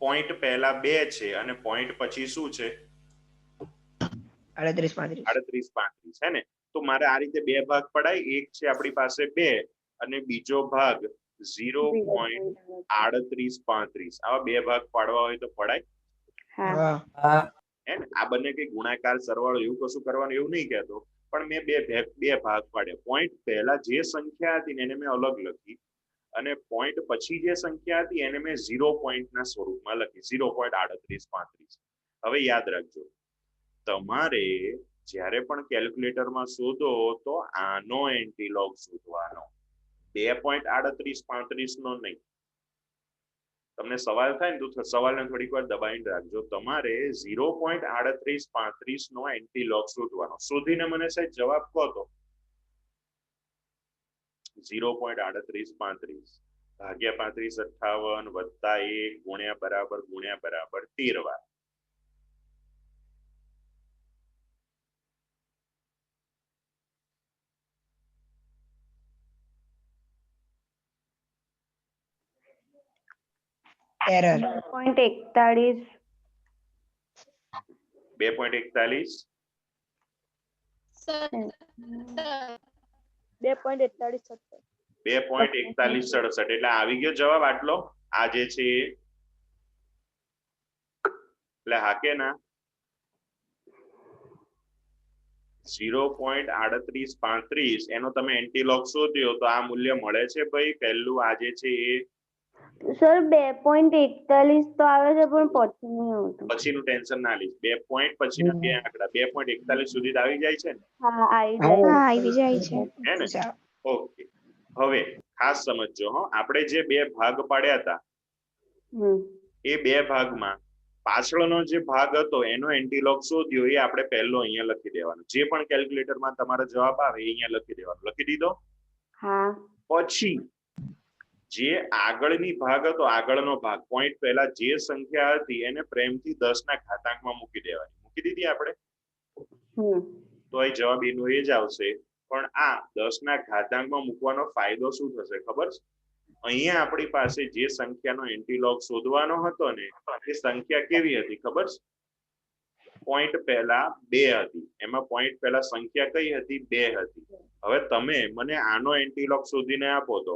પોઈન્ટ પહેલા 2 છે અને પોઈન્ટ પછી શું છે? 3835 હે ને? તો મારે આ રીતે બે ભાગ પડાય. એક છે આપણી પાસે 2 અને બીજો ભાગ 0.3835. આવા બે ભાગ પાડવા હોય તો પડાય? હા. હે ને? આ બંને કઈ ગુણાકાર સરવાળો એવું કશું કરવાનું એવું નહીં કહેતો, પણ મેં બે ભાગ પાડ્યા. પોઈન્ટ પહેલા જે સંખ્યા હતી એને મેં અલગ લખી અને પોઈન્ટ પછી જે સંખ્યા હતી એને મેં 0 પોઈન્ટના સ્વરૂપમાં લખી, 0.3835. હવે યાદ રાખજો, તમારે જ્યારે પણ કેલ્ક્યુલેટરમાં શોધો તો આનો એન્ટીલોગ શોધવાનો, 2.3835 નો નહીં. તમને સવાલ થાય ને તો સવાલને થોડીક વાર દબાઈને રાખજો. તમારે 0.3835 નો એન્ટીલોગ શોધવાનો. શોધીને મને સાહેબ જવાબ કહો તો 0.3835 ભાગ્યા 3558 વત્તા 1 ગુણ્યા બરાબર 13 વાર. એરર 2.41. 2.41 2.4167 એટલે આવી ગયો જવાબ આટલો. આ જે છે એટલે હા કે ના? 0.3835 એનો તમે એન્ટીલોગ શોધ્યો તો આ મૂલ્ય મળે છે ભાઈ. પહેલું આ જે છે એ સર 2.41 તો આવે છે પણ પછી નહીં આવતું. પછીનું ટેન્શન ના લઈશ. 2 પોઈન્ટ પછીના બે આંકડા 2.41 સુધી તો આવી જાય છે ને? હા આવી જાય છે. હે ને? ઓકે. હવે ખાસ સમજજો હો, આપણે જે બે ભાગ પાડ્યા હતા એ બે ભાગમાં પાછળનો જે ભાગ હતો એનો એન્ટીલોગ શોધ્યો એ આપણે પહેલો અહીંયા લખી દેવાનો. જે પણ કેલ્ક્યુલેટરમાં તમારો જવાબ આવે એ અહીંયા લખી દેવાનો. લખી દીધો? હા. પછી જે આગળની ભાગ હતો, આગળનો ભાગ પોઈન્ટ પહેલા જે સંખ્યા હતી એને પ્રેમથી 10 ના ઘાતાંકમાં મૂકી દેવાની. મૂકી દીધી આપણે? તો એ જવાબ એનો એ જ આવશે. પણ આ 10 ના ઘાતાંકમાં મૂકવાનો ફાયદો શું થશે ખબર છે? અહીંયા આપણી પાસે જે સંખ્યાનો એન્ટીલોગ શોધવાનો હતો ને એ સંખ્યા કેવી હતી ખબર છે? પોઈન્ટ પહેલા 2 હતી. એમાં પોઈન્ટ પહેલા સંખ્યા કઈ હતી? 2 હતી. હવે તમે મને આનો એન્ટીલોગ શોધીને આપો તો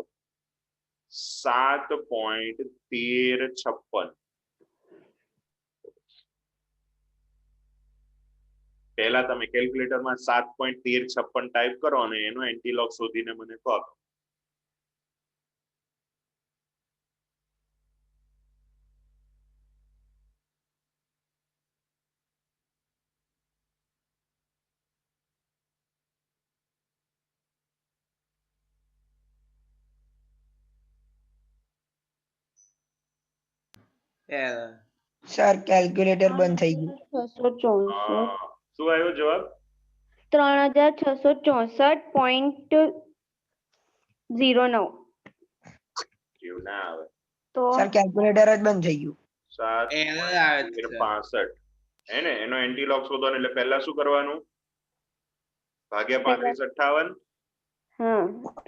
7.1356. પહેલા તમે કેલ્ક્યુલેટરમાં 7.1356 ટાઈપ કરો અને એનો એન્ટીલોગ શોધીને મને કહો. સર કેલ્ક્યુલેટર બંધ થઈ ગયું. 664. શું આવ્યો જવાબ? 3664.09. એવું ના આવે તો સર કેલ્ક્યુલેટર જ બંધ થઈ ગયું. 7.65 હે ને? એનો એન્ટીલોગ શોધવાનો એટલે પહેલા શું કરવાનું? ભાગ્યા 3558 હા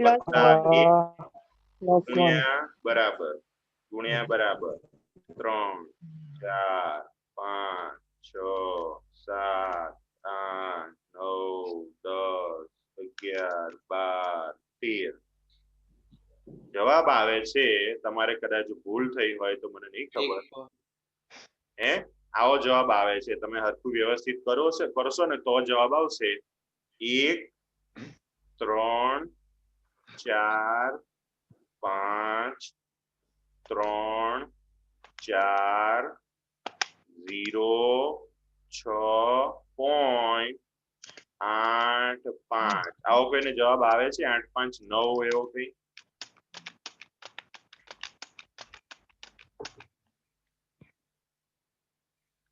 વત્તા 1 ગુણ્યા બરાબર 3 4 5 6 7 8 9 10 11 12 13. જવાબ આવે છે, તમારે કદાચ ભૂલ થઈ હોય તો મને નહીં ખબર, હે આવો જવાબ આવે છે. તમે હરખું વ્યવસ્થિત કરશો ને તો જવાબ આવશે 1 3 4 5 3 4 0 6.85 આવો કોઈને જવાબ આવે છે 859 એવો કઈ?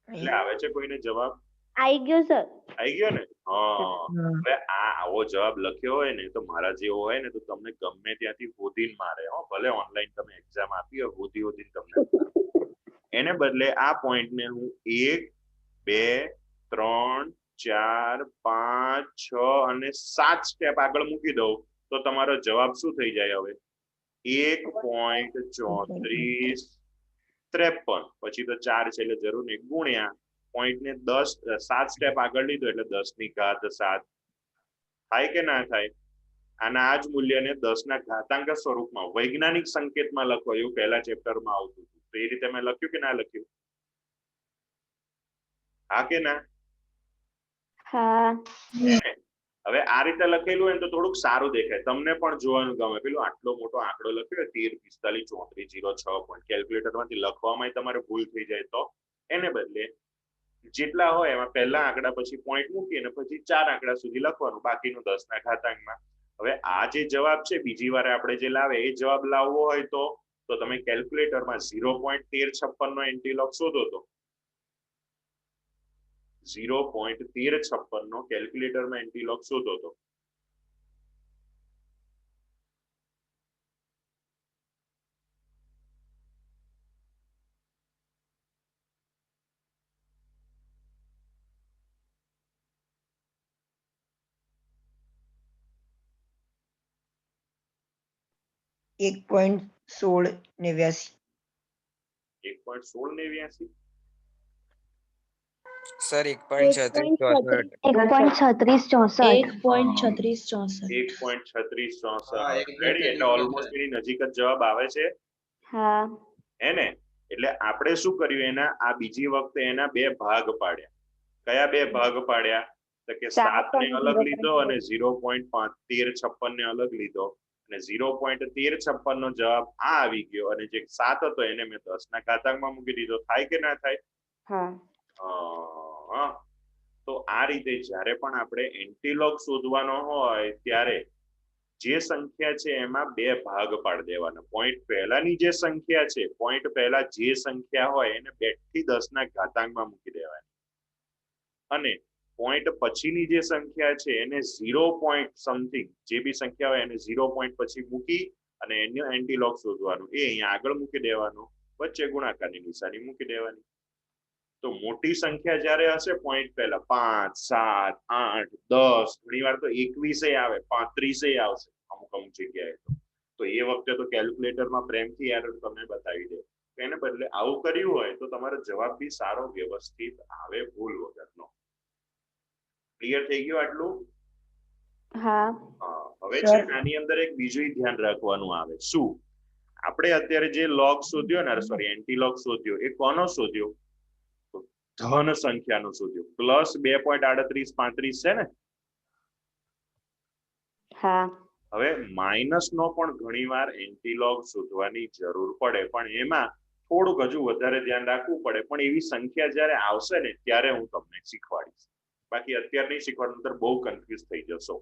એટલે આવે છે કોઈને જવાબ? આવી ગયો સર. આવી ગયો ને? હા. હવે આવો જવાબ લખ્યો હોય ને તો મારા જેવો હોય ને તો તમને ગમે ત્યાંથી શોધીને મારે. ભલે ઓનલાઈન તમે એક્ઝામ આપી હોય શોધીને તમને એને બદલે આ પોઈન્ટ ને હું 1 2 3 4 5 6 અને 7 સ્ટેપ આગળ મૂકી દઉં તો તમારો જવાબ શું થઈ જાય હવે? 1.3453 પછી તો 4 છે એટલે જરૂર નહીં ગુણ્યા પોઈન્ટ ને 7 સ્ટેપ આગળ લીધો એટલે 10 ની ઘાત 7 થાય કે ના થાય? આના આ જ મૂલ્યને 10 ના ઘાતાંક સ્વરૂપમાં વૈજ્ઞાનિક સંકેતમાં લખો એવું પહેલા ચેપ્ટરમાં આવતું હતું. તો એ રીતે મેં લખ્યું કે ના લખ્યું? હા કે ના? હા. હવે આ રીતે લખેલું હોય ને તો થોડુંક સારું દેખાય, તમને પણ જોવાનું ગમે. પેલું આટલો મોટો આંકડો લખ્યો 13 45 34 06 પોઈન્ટ કેલ્ક્યુલેટર માંથી લખવામાં તમારે ભૂલ થઈ જાય તો એને બદલે જેટલા હોય એમાં પહેલા આંકડા પછી પોઈન્ટ મૂકી અને પછી 4 આંકડા સુધી લખવાનું, બાકીનું 10 ના ઘાતાંકમાં. હવે આ જે જવાબ છે બીજી વાર આપણે જે લાવે એ જવાબ લાવવો હોય તો તમે કેલ્ક્યુલેટરમાં 0.1356 નો એન્ટીલોગ શોધો તો 0.1356 નો કેલ્ક્યુલેટરમાં એન્ટીલોગ શોધો તો એક 1.1689 1.1689 સર 1.3664 રેડી? એટલે ઓલમોસ્ટ એની નજીક જ જવાબ આવે છે હા. હે ને? એટલે આપણે શું કર્યું એના આ બીજી વખતે એના બે ભાગ પાડ્યા. કયા બે ભાગ પાડ્યા? તો કે 7 ને અલગ લીધો અને 0.1356 ને અલગ લીધો અને 0.1356 નો જવાબ આ આવી ગયો અને જે 7 હતો એને મેં 10 ના ઘાતાંકમાં મૂકી દીધો. થાય કે ના થાય? હા. તો આ રીતે જ્યારે પણ આપણે એન્ટીલોગ શોધવાનો હોય ત્યારે જે સંખ્યા છે એમાં બે ભાગ પાડી દેવાના. પોઈન્ટ પહેલાની જે સંખ્યા છે, પોઈન્ટ પહેલા જે સંખ્યા હોય એને 2 થી 10 ના ઘાતાંકમાં મૂકી દેવાની અને પોઈન્ટ પછીની જે સંખ્યા છે એને 0 પોઈન્ટ સમથિંગ જે બી સંખ્યા હોય એને 0 પોઈન્ટ પછી મૂકી અને એનો એન્ટીલોગ શોધવાનું. એ અહીંયા આગળ મૂકી દેવાનું, વચ્ચે ગુણાકારની નિશાની મૂકી દેવાની. તો મોટી સંખ્યા જ્યારે હશે પોઈન્ટ પહેલા 5 7 8 10 ઘણીવાર તો 21 આવે 35 આવશે અમુક જગ્યાએ તો એ વખતે તો કેલ્ક્યુલેટરમાં પ્રેમથી યાર તમને બતાવી દે. એને બદલે આવું કર્યું હોય તો તમારો જવાબ બી સારો વ્યવસ્થિત આવે ભૂલ વગરનો. ક્લિયર થઈ ગયું આટલું? હા. હવે છે આની અંદર એક બીજું ધ્યાન રાખવાનું આવે. શું? આપણે અત્યારે જે લોગ શોધ્યો ને સોરી એન્ટીલોગ શોધ્યો એ કોનો શોધ્યો? ધન સંખ્યાનો શોધ્યો. પ્લસ 2.3835 છે ને? હા. હવે માઇનસ નો પણ ઘણીવાર એન્ટીલોગ શોધવાની જરૂર પડે પણ એમાં થોડુંક હજુ વધારે ધ્યાન રાખવું પડે. પણ એવી સંખ્યા જ્યારે આવશે ને ત્યારે હું તમને શીખવાડીશ. બાકી અત્યારે નહીં શીખવાડું, અંદર બહુ કન્ફ્યુઝ થઈ જશો.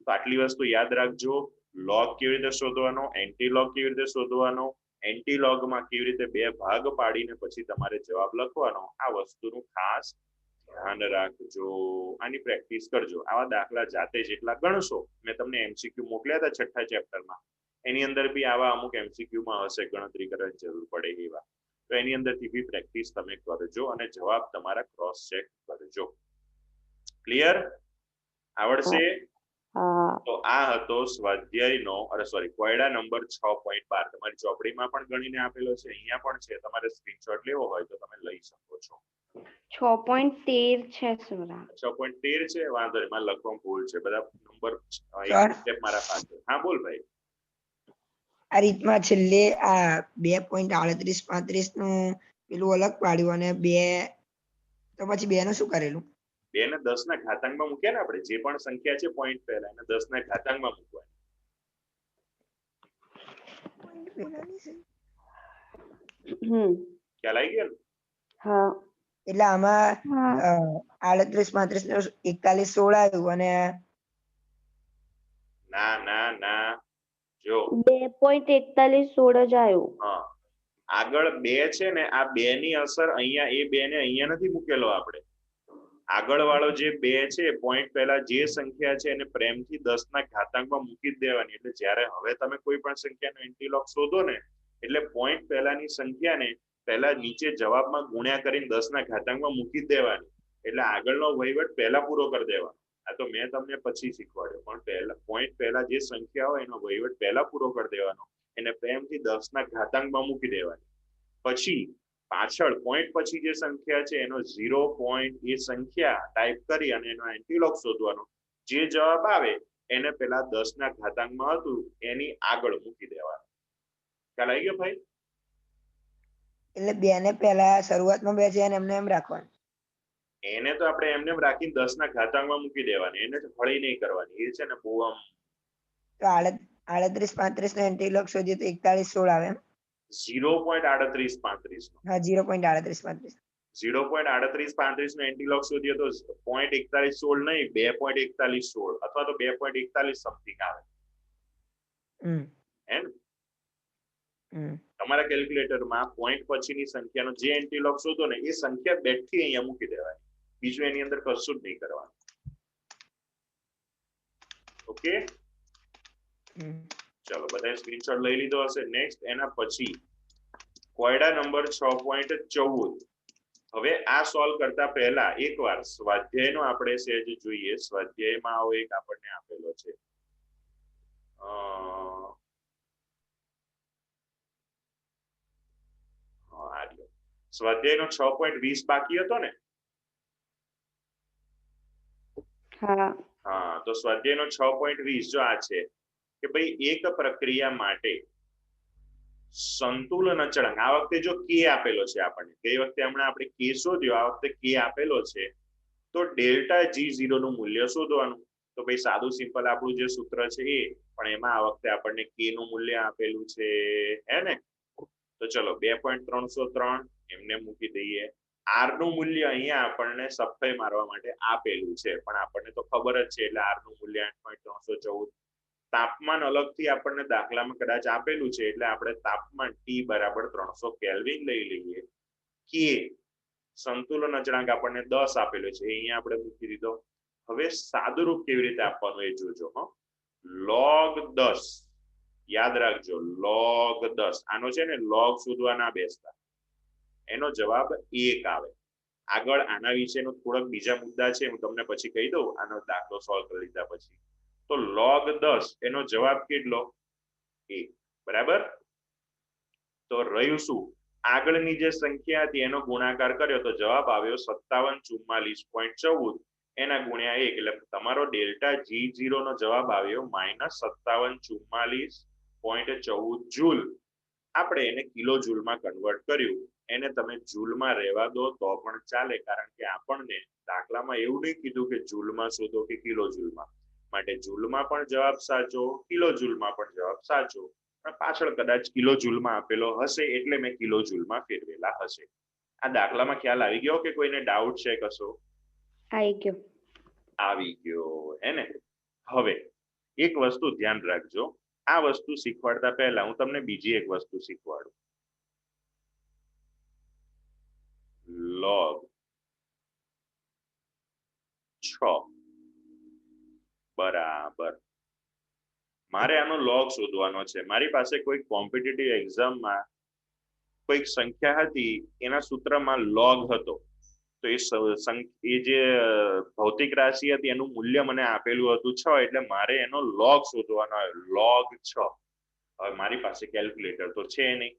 તો આટલી વસ્તુ યાદ રાખજો. લોગ કેવી રીતે શોધવાનો, એન્ટીલોગ કેવી રીતે શોધવાનો, એન્ટીલોગમાં કેવી રીતે બે ભાગ પાડીને પછી તમારે જવાબ લખવાનો, આ વસ્તુનું ખાસ ધ્યાન રાખજો. આની પ્રેક્ટિસ કરજો. આવા દાખલા જાતે જેટલા ગણશો, મેં તમને એમસીક્યુ મોકલ્યા હતા છઠ્ઠા ચેપ્ટરમાં, એની અંદર બી આવા અમુક એમસીક્યુમાં હશે ગણતરી કરવાની જરૂર પડે એવા. તો એની અંદરથી બી પ્રેક્ટિસ તમે કરજો અને જવાબ તમારા ક્રોસ ચેક કરજો. ક્લિયર? આવડશે? તો આ હતો સ્વાધ્યાયનો કોયડા નંબર 6.12. તમારી ચોપડીમાં પણ ગણીને આપેલો છે, અહીંયા પણ છે. તમારે સ્ક્રીનશોટ લેવો હોય તો તમે લઈ શકો છો. 6.13 છે સર. 6.13 છે, વાંધો નહીં, મારે લખવામાં ભૂલ છે. બધા નંબર એક સ્ટેપ મારા પાસે. હા બોલ ભાઈ. આ રીતમાં છેલ્લે આ 2.3835 નું પેલું અલગ પાડ્યું અને 2 તો પછી 2 નું શું કરેલું? 2 ને 10 ના ઘાતાંકમાં મૂક્યા ને આપણે, જે પણ સંખ્યા છે પોઈન્ટ પહેલા એને 10 ના ઘાતાંકમાં મૂકવા. ખ્યાલ આવી ગયો ને? હા. એટલે આમાં હા 38 35 41 16 આવ્યું અને ના ના ના, જો 2.41 16 જ આવ્યું. હા, આગળ 2 છે ને, આ 2 ની અસર અહીંયા, એ 2 ને અહીંયા નથી મૂકેલો આપણે. આગળ વાળો જે 2 છે પોઈન્ટ પહેલા જે સંખ્યા છે એને પ્રેમથી 10 ના ઘાતાંકમાં મૂકી જ દેવાની. એટલે જ્યારે હવે તમે કોઈ પણ સંખ્યાનો એન્ટીલોગ શોધો ને, એટલે પોઈન્ટ પહેલાની સંખ્યાને પહેલા નીચે જવાબમાં ગુણ્યા કરીને 10 ના ઘાતાંકમાં મૂકી જ દેવાની. એટલે આગળનો વહીવટ પહેલા પૂરો કરી દેવાનો. આ તો મેં તમને પછી શીખવાડ્યો, પણ પહેલા પોઈન્ટ પહેલા જે સંખ્યા હોય એનો વહીવટ પહેલા પૂરો કરી દેવાનો, એને પ્રેમથી 10 ના ઘાતાંકમાં મૂકી દેવાની. પછી પાછળ પોઈન્ટ પછી જે સંખ્યા છે એનો 0 પોઈન્ટ એ સંખ્યા ટાઈપ કરી અને એનો એન્ટીલોગ શોધવાનો. જે જવાબ આવે એને પેલા 10 ના ઘાતાંકમાં હતું એની આગળ મૂકી દેવાનું. ખ્યાલ આવી ગયો ભાઈ? એટલે 2 ને પહેલા શરૂઆતમાં 2 છે અને એમને એમ રાખવાનું. એને તો આપણે એમને એમ રાખીને 10 ના ઘાતાંકમાં મૂકી દેવાની, એને હળી નહીં કરવાની. એ છે ને બહુ આમ તો 38 35 નો એન્ટીલોગ શોધીએ તો 41 16 આવે એમ. 0.3835 નો હા 0.38 35. 0.3835 નો એન્ટીલોગ શોધીએ તો 0.4116 નહીં, 2.4116 અથવા તો 2.41 સમથિંગ આવે. હે ને? તમારા કેલ્ક્યુલેટરમાં પોઈન્ટ પછીની સંખ્યાનો જે એન્ટીલોગ શોધો ને એ સંખ્યા બેઠી અહીંયા મૂકી દેવાની. બીજું એની અંદર કશું જ નહીં કરવાનું. ઓકે, ચલો બધાએ સ્ક્રીનશોટ લઈ લીધો હશે. નેક્સ્ટ એના પછી કોયડા નંબર 6.14. હવે આ સોલ્વ કરતા પહેલા એકવાર સ્વાધ્યાયનો આપણે સહેજ જોઈએ. સ્વાધ્યાયમાં આવો એક આપણને આપેલો છે, સ્વાધ્યાયનો 6.20 બાકી હતો ને? હા, તો સ્વાધ્યાયનો 6.20 જો આ છે કે ભાઈ એક પ્રક્રિયા માટે સંતુલન અચળાંક, આ વખતે જો કે આપેલો છે આપણને, ગઈ વખતે હમણાં આપણે કે શોધ્યો, આ વખતે કે આપેલો છે, તો ડેલ્ટા G0 નું મૂલ્ય શોધવાનું. તો ભાઈ સાદું સિમ્પલ આપણું જે સૂત્ર છે એ, પણ એમાં આ વખતે આપણને કે નું મૂલ્ય આપેલું છે, હે ને? તો ચલો 2.303 એમને મૂકી દઈએ. R નું મૂલ્ય અહીંયા આપણને સફાઈ મારવા માટે આપેલું છે, પણ આપણને તો ખબર જ છે એટલે R નું મૂલ્ય 8.314. તાપમાન અલગથી આપણને દાખલામાં કદાચ આપેલું છે એટલે આપણે તાપમાન T બરાબર 300 કેલ્વિન લઈ લઈએ. કે સંતુલન અચળાંક આપણને 10 આપેલો છે, અહીંયા આપણે મૂકી દીધો. હવે સાદુરૂપ કેવી રીતે આપવાનું એ જોજો. log 10, યાદ રાખજો, log 10. આનો છે ને log શોધવા ના બેસતા, એનો જવાબ 1 આવે. આગળ આના વિશેનો થોડાક બીજા મુદ્દા છે, હું તમને પછી કહી દઉં આનો દાખલો સોલ્વ કરી લીધા પછી. તો log 10 એનો જવાબ કેટલો? 1. બરાબર? તો રહ્યું શું? આગળની જે સંખ્યા હતી એનો ગુણાકાર કર્યો તો જવાબ આવ્યો 5744.14, એના ગુણ્યા 1, એટલે તમારો ડેલ્ટા G0 નો જવાબ આવ્યો -5744.14 જૂલ. આપણે એને કિલો જૂલમાં કન્વર્ટ કર્યું. એને તમે જૂલમાં રહેવા દો તો પણ ચાલે, કારણ કે આપણને દાખલામાં એવું નહીં કીધું કે જૂલમાં શોધો કે કિલો જૂલમાં. માટે જૂલમાં પણ જવાબ સાચો, કિલો જૂલમાં પણ જવાબ સાચો, પણ પાછળ કદાચ કિલો જૂલમાં આપેલો હશે એટલે મેં કિલો જૂલમાં ફેરવેલા હશે. આ દાખલામાં ખ્યાલ આવી ગયો કે કોઈને ડાઉટ છે કશો? આવી ગયો, હે ને? હવે એક વસ્તુ ધ્યાન રાખજો, આ વસ્તુ શીખવાડતા પહેલા હું તમને બીજી એક વસ્તુ શીખવાડું. log 6 બરાબર, મારે આનો log શોધવાનો છે. મારી પાસે કોઈ કોમ્પિટિટિવ એક્ઝામમાં કોઈક સંખ્યા હતી, એના સૂત્રમાં log હતો. તો એ જે ભૌતિક રાશિ હતી એનું મૂલ્ય મને આપેલું હતું 6, એટલે મારે એનો log શોધવાનો આવ્યો, log 6. હવે મારી પાસે કેલ્ક્યુલેટર તો છે નહીં,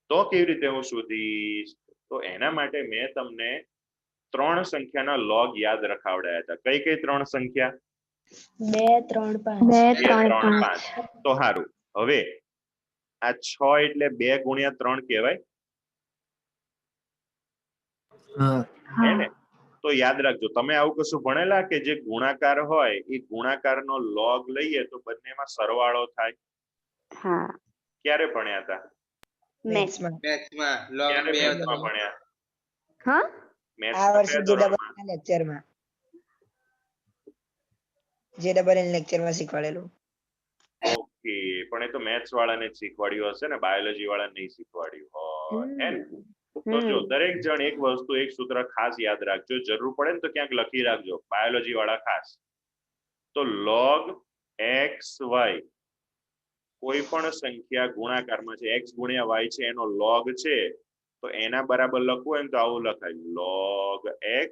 તો કેવી રીતે હું શોધીશ? તો એના માટે મેં તમને 3 સંખ્યાના log યાદ રખાવડાયા હતા. કઈ કઈ 3 સંખ્યા? 2 3 5. 2 3 5. તો સારું, હવે આ 6 એટલે 2 ગુણ્યા 3 કહેવાય, હે ને? તો યાદ રાખજો, તમે આવું કશું ભણેલા કે જે ગુણાકાર હોય એ ગુણાકારનો લોગ લઈએ તો બંનેમાં સરવાળો થાય? હા ક્યારે ભણ્યા હતા? મેથ્સમાં મેથ્સમાં log ક્યારે 2 મેથ્સમાં ભણ્યા? હા આ મેથ્સમાં વર્ષે કયા ધોરણમાં? JEE લેક્ચરમાં JEE લેક્ચરમાં શીખવાડેલું. ઓકે, પણ એ તો મેથ્સ વાળાને જ શીખવાડ્યું હશે ને, બાયોલોજી વાળાને નહીં શીખવાડ્યું હોય હે ને? તો જો દરેક જણ એક વસ્તુ એક સૂત્ર ખાસ યાદ રાખજો, જરૂર પડે ને તો ક્યાંક લખી રાખજો, બાયોલોજી વાળા ખાસ. તો log xy કોઈ પણ સંખ્યા ગુણાકારમાં છે, x ગુણ્યા y છે એનો log છે, તો એના બરાબર લખવું હોય ને તો આવું લખાય, log x,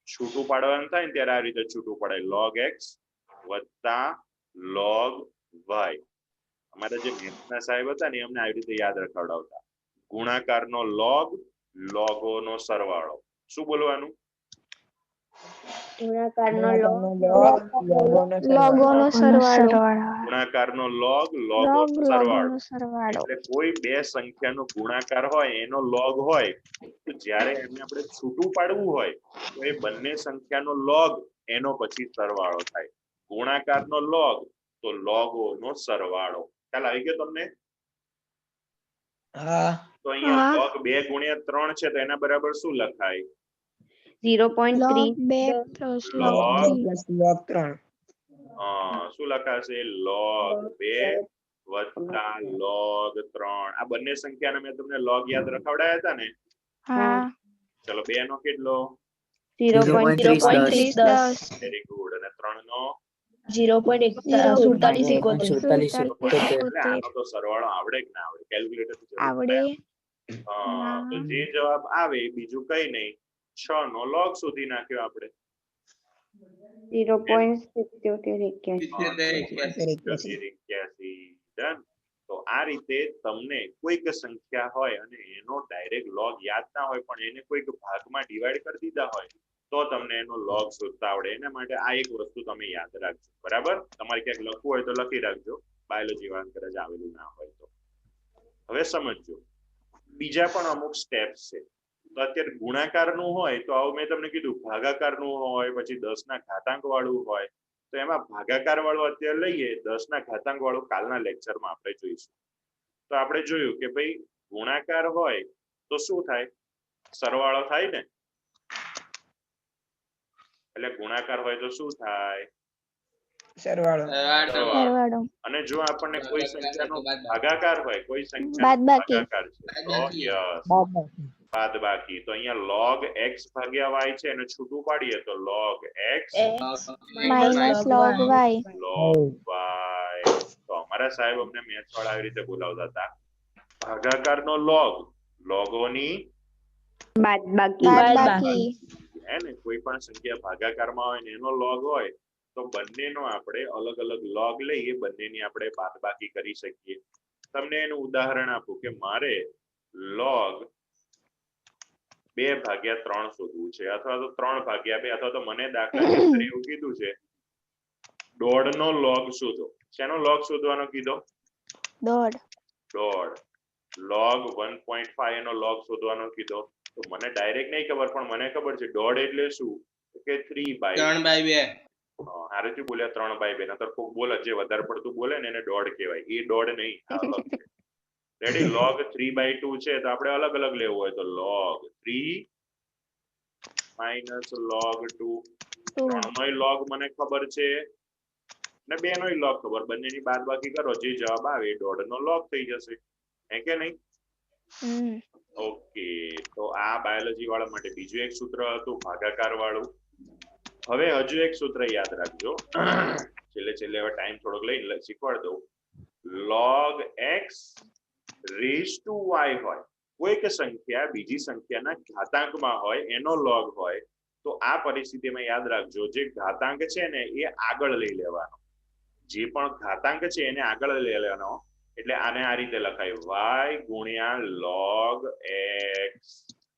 છૂટું પાડવાનું થાય ને ત્યારે આ રીતે છૂટું પડાય, log x વત્તા log y. અમારા જે મેથ્સના સાહેબ હતા ને અમને આવી રીતે યાદ રખાવડાવતા, ગુણાકારનો log, લોગોનો સરવાળો. શું બોલવાનું? ગુણાકારનો લોગોનો સરવાળો. ગુણાકારનો log, લોગોનો સરવાળો. એટલે કોઈ બે સંખ્યાનો ગુણાકાર હોય એનો log હોય તો જ્યારે એમને આપણે છૂટું પાડવું હોય તો એ બંને સંખ્યાનો log એનો પછી સરવાળો થાય. ગુણાકારનો log તો લોગોનો સરવાળો. ખ્યાલ આવી ગયો તમને? હા તો અહીંયા log 2 ગુણ્યા 3 છે તો એના બરાબર શું લખાય? 0.3 log log 3 શું લખાશે? log 2 વત્તા log 3. આ બંને સંખ્યાને મેં તમને log યાદ રખાવડાયા હતા ને? ચલો 2 નો કેટલો? 0.30 વેરી ગુડ. અને 3 નો 0.47 એટલે આનો તો સરવાળો આવડે કે ના આવડે? કેલ્ક્યુલેટર આવડે. તો જે જવાબ આવે બીજું કઈ નહીં, 6 નો log શોધી નાખ્યો આપણે. 0.7781 Done. તો આ રીતે તમને કોઈક સંખ્યા હોય અને એનો ડાયરેક્ટ log યાદ ના હોય પણ એને કોઈક ભાગમાં ડિવાઈડ કરી દીધા હોય તો તમને એનો log શોધતા આવડે. એના માટે આ એક વસ્તુ તમે યાદ રાખજો, બરાબર? તમારે ક્યાંક લખવું હોય તો લખી રાખજો, બાયોલોજી વાળા કદાચ આવેલું ના હોય તો. હવે સમજજો, બીજા પણ અમુક સ્ટેપ્સ છે. તો અત્યારે ગુણાકારનું હોય તો આવું મેં તમને કીધું, ભાગાકારનું હોય, પછી 10 ના ઘાતાંક વાળું હોય, તો એમાં ભાગાકાર વાળું અત્યારે લઈએ, 10 ના ઘાતાંક વાળું કાલના લેક્ચરમાં આપણે જોઈશું. તો આપણે જોયું કે ભાઈ ગુણાકાર હોય તો શું થાય? સરવાળો થાય ને. એટલે ગુણાકાર હોય તો શું થાય? સરવાળો. અને જો આપણને કોઈ સંખ્યાનો ભાગાકાર હોય, કોઈ સંખ્યાનો બાદબાકી. ભાગાકાર છે તો યસ બાદબાકી. તો અહીંયા log x ભાગ્યા y છે અને છૂટું પાડીએ તો log x minus log y. log y. તો અમારા સાહેબ અમને મેથ્સ વાળા આવી રીતે બોલાવતા હતા, ભાગાકારનો log, લોગોની બાદબાકી. હે ને? કોઈ પણ સંખ્યા ભાગાકારમાં હોય ને એનો log હોય તો બંનેનો આપણે અલગ અલગ log લઈએ, બંનેની આપણે બાદબાકી કરી શકીએ. તમને એનું ઉદાહરણ આપું કે મારે log 2/3 શોધવું છે અથવા તો 3/2 અથવા તો મને દાખલા તરીકે એવું કીધું છે 1/2 નો log શોધો. શેનો log શોધવાનો કીધો? 1/2. log 1.5 એનો log શોધવાનો કીધો. તો મને ડાયરેક્ટ નહીં ખબર પણ મને ખબર છે 1/2 એટલે શું કે 3/2. હારેથી બોલ્યા 3/2. નતર કોક બોલે જે વધારે પડતું બોલે ને એને 1/2 કહેવાય. એ 1/2 નહીં, આ અલગ છે. રેડી? log 3/2 છે તો આપણે અલગ અલગ લેવું હોય તો log 3 minus log 2. 3 નોય log મને ખબર છે ને 2 નોય log ખબર, બંનેની બાદબાકી કરો, જે જવાબ આવે એ 1/2 નો log થઈ જશે, હે કે નહીં? ઓકે, તો આ બાયોલોજી વાળા માટે બીજું એક સૂત્ર હતું, ભાગાકાર વાળું. હવે હજુ એક સૂત્ર યાદ રાખજો, છેલ્લે હવે ટાઈમ થોડોક લઈને શીખવાડ દઉં. log x raised to y હોય, કોઈક સંખ્યા બીજી સંખ્યાના ઘાતાંકમાં હોય એનો log હોય તો આ પરિસ્થિતિમાં યાદ રાખજો, જે ઘાતાંક છે ને એ આગળ લઈ લેવાનો. જે પણ ઘાતાંક છે એને આગળ લઈ લેવાનો. એટલે આને આ રીતે લખાય y ગુણ્યા log x.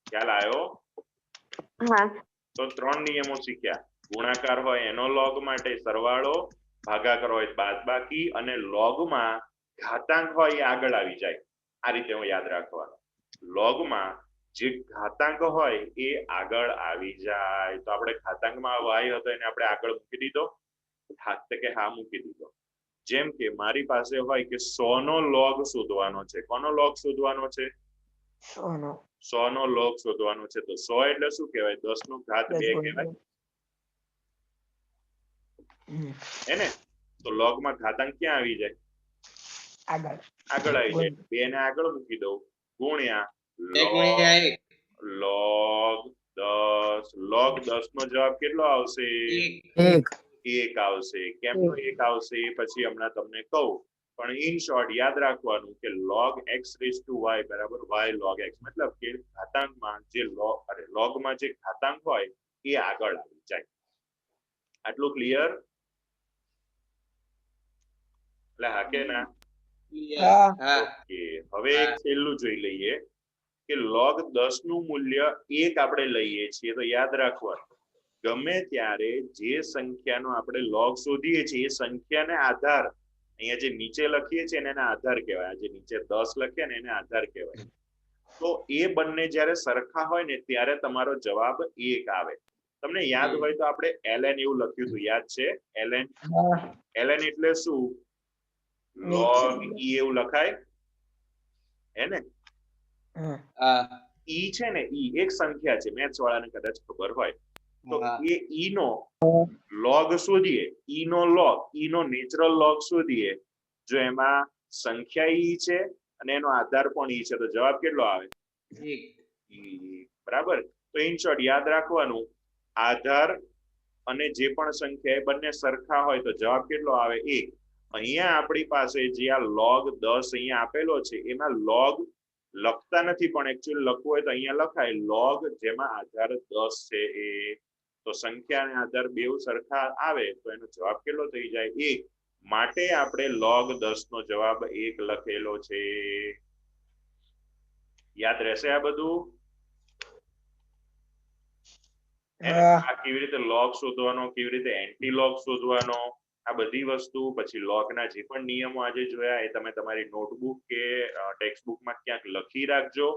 ખ્યાલ આવ્યો? તો 3 નિયમો શીખ્યા. ગુણાકાર હોય એનો log માટે સરવાળો, ભાગાકાર હોય બાદબાકી, અને લોગમાં ઘાતાંક હોય એ આગળ આવી જાય. આ રીતે હું યાદ રાખવાનું. લોગમાં જે ઘાતાંક હોય એ આગળ આવી જાય. તો આપણે ઘાતાંકમાં y હતો એને આપણે આગળ મૂકી દીધો, કે હા મૂકી દીધો. જેમ કે મારી પાસે હોય કે 100 નો log શોધવાનો છે. કોનો log શોધવાનો છે? 100 નો log શોધવાનો છે. તો 100 એટલે શું કહેવાય? 10 નો ઘાત 2 કહેવાય એને. તો log માં ઘાતાંક ક્યાં આવી જાય? આગળ આવી જાય. 2 ને આગળ મૂકી દઉં ગુણ્યા log 10. log 10 નો જવાબ કેટલો આવશે? 1 આવશે. કેમનો 1 આવશે પછી હમણાં તમને કહું, પણ ઇન શોર્ટ યાદ રાખવાનું કે log x raised to y બરાબર y log x, મતલબ કે ઘાતાંકમાં જે logમાં જે ઘાતાંક હોય એ આગળ આવી જાય. આટલું ક્લિયર? એટલે હા કે ના? ઓકે, હવે એક છેલ્લું જોઈ લઈએ કે log 10 નું મૂલ્ય 1 આપણે લઈએ છીએ. તો યાદ રાખવાનું, ગમે ત્યારે જે સંખ્યાનો આપણે log શોધીએ છીએ એ સંખ્યાને આધાર, અહીંયા જે નીચે લખીએ છીએ એને આધાર કહેવાય. જે નીચે 10 લખીએ ને એને આધાર કહેવાય. તો એ બંને જ્યારે સરખા હોય ને ત્યારે તમારો જવાબ 1 આવે. તમને યાદ હોય તો આપણે ln એવું લખ્યું હતું, યાદ છે? ln એટલે શું? log e એવું લખાય હે ને? e છે ને, e એક સંખ્યા છે, મેથ્સ વાળાને કદાચ ખબર હોય તો એ e નો log શોધીએ, e નો log, e નો નેચરલ log શોધીએ. જો એમાં સંખ્યા e છે અને એનો આધાર પણ e છે તો જવાબ કેટલો આવે? 1. બરાબર. તો ઇન શોર્ટ યાદ રાખવાનું, આધાર અને જે પણ સંખ્યા એ બંને સરખા હોય તો જવાબ કેટલો આવે? 1. અહીંયા આપણી પાસે જે આ log 10 અહીંયા આપેલો છે એમાં log લખતા નથી, પણ એકચ્યુઅલી લખવું હોય તો અહીંયા લખાય log જેમાં આધાર 10 છે એ. તો સંખ્યા અને આધાર બેવ સરખા આવે તો એનો જવાબ કેટલો થઈ જાય? 1. માટે આપણે log 10 નો જવાબ 1 લખેલો છે. યાદ રહેશે આ બધું? આ કેવી રીતે log શોધવાનો, કેવી રીતે એન્ટી log શોધવાનો, આ બધી વસ્તુ, પછી log ના જે પણ નિયમો આજે જોયા એ તમે તમારી નોટબુક કે ટેક્સ્ટબુકમાં ક્યાંક લખી રાખજો.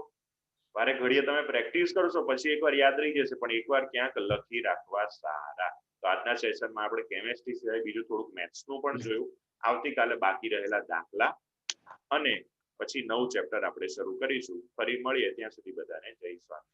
વારે ઘડીએ તમે પ્રેક્ટિસ કરશો પછી એકવાર યાદ રહી જશે, પણ એકવાર ક્યાંક લખી રાખવા સારા. તો આજના સેશનમાં આપણે કેમેસ્ટ્રી સિવાય બીજું થોડુંક મેથ્સનું પણ જોયું. આવતીકાલે બાકી રહેલા દાખલા અને પછી નવું ચેપ્ટર આપણે શરૂ કરીશું. ફરી મળીએ, ત્યાં સુધી બધાને જય સ્વામી.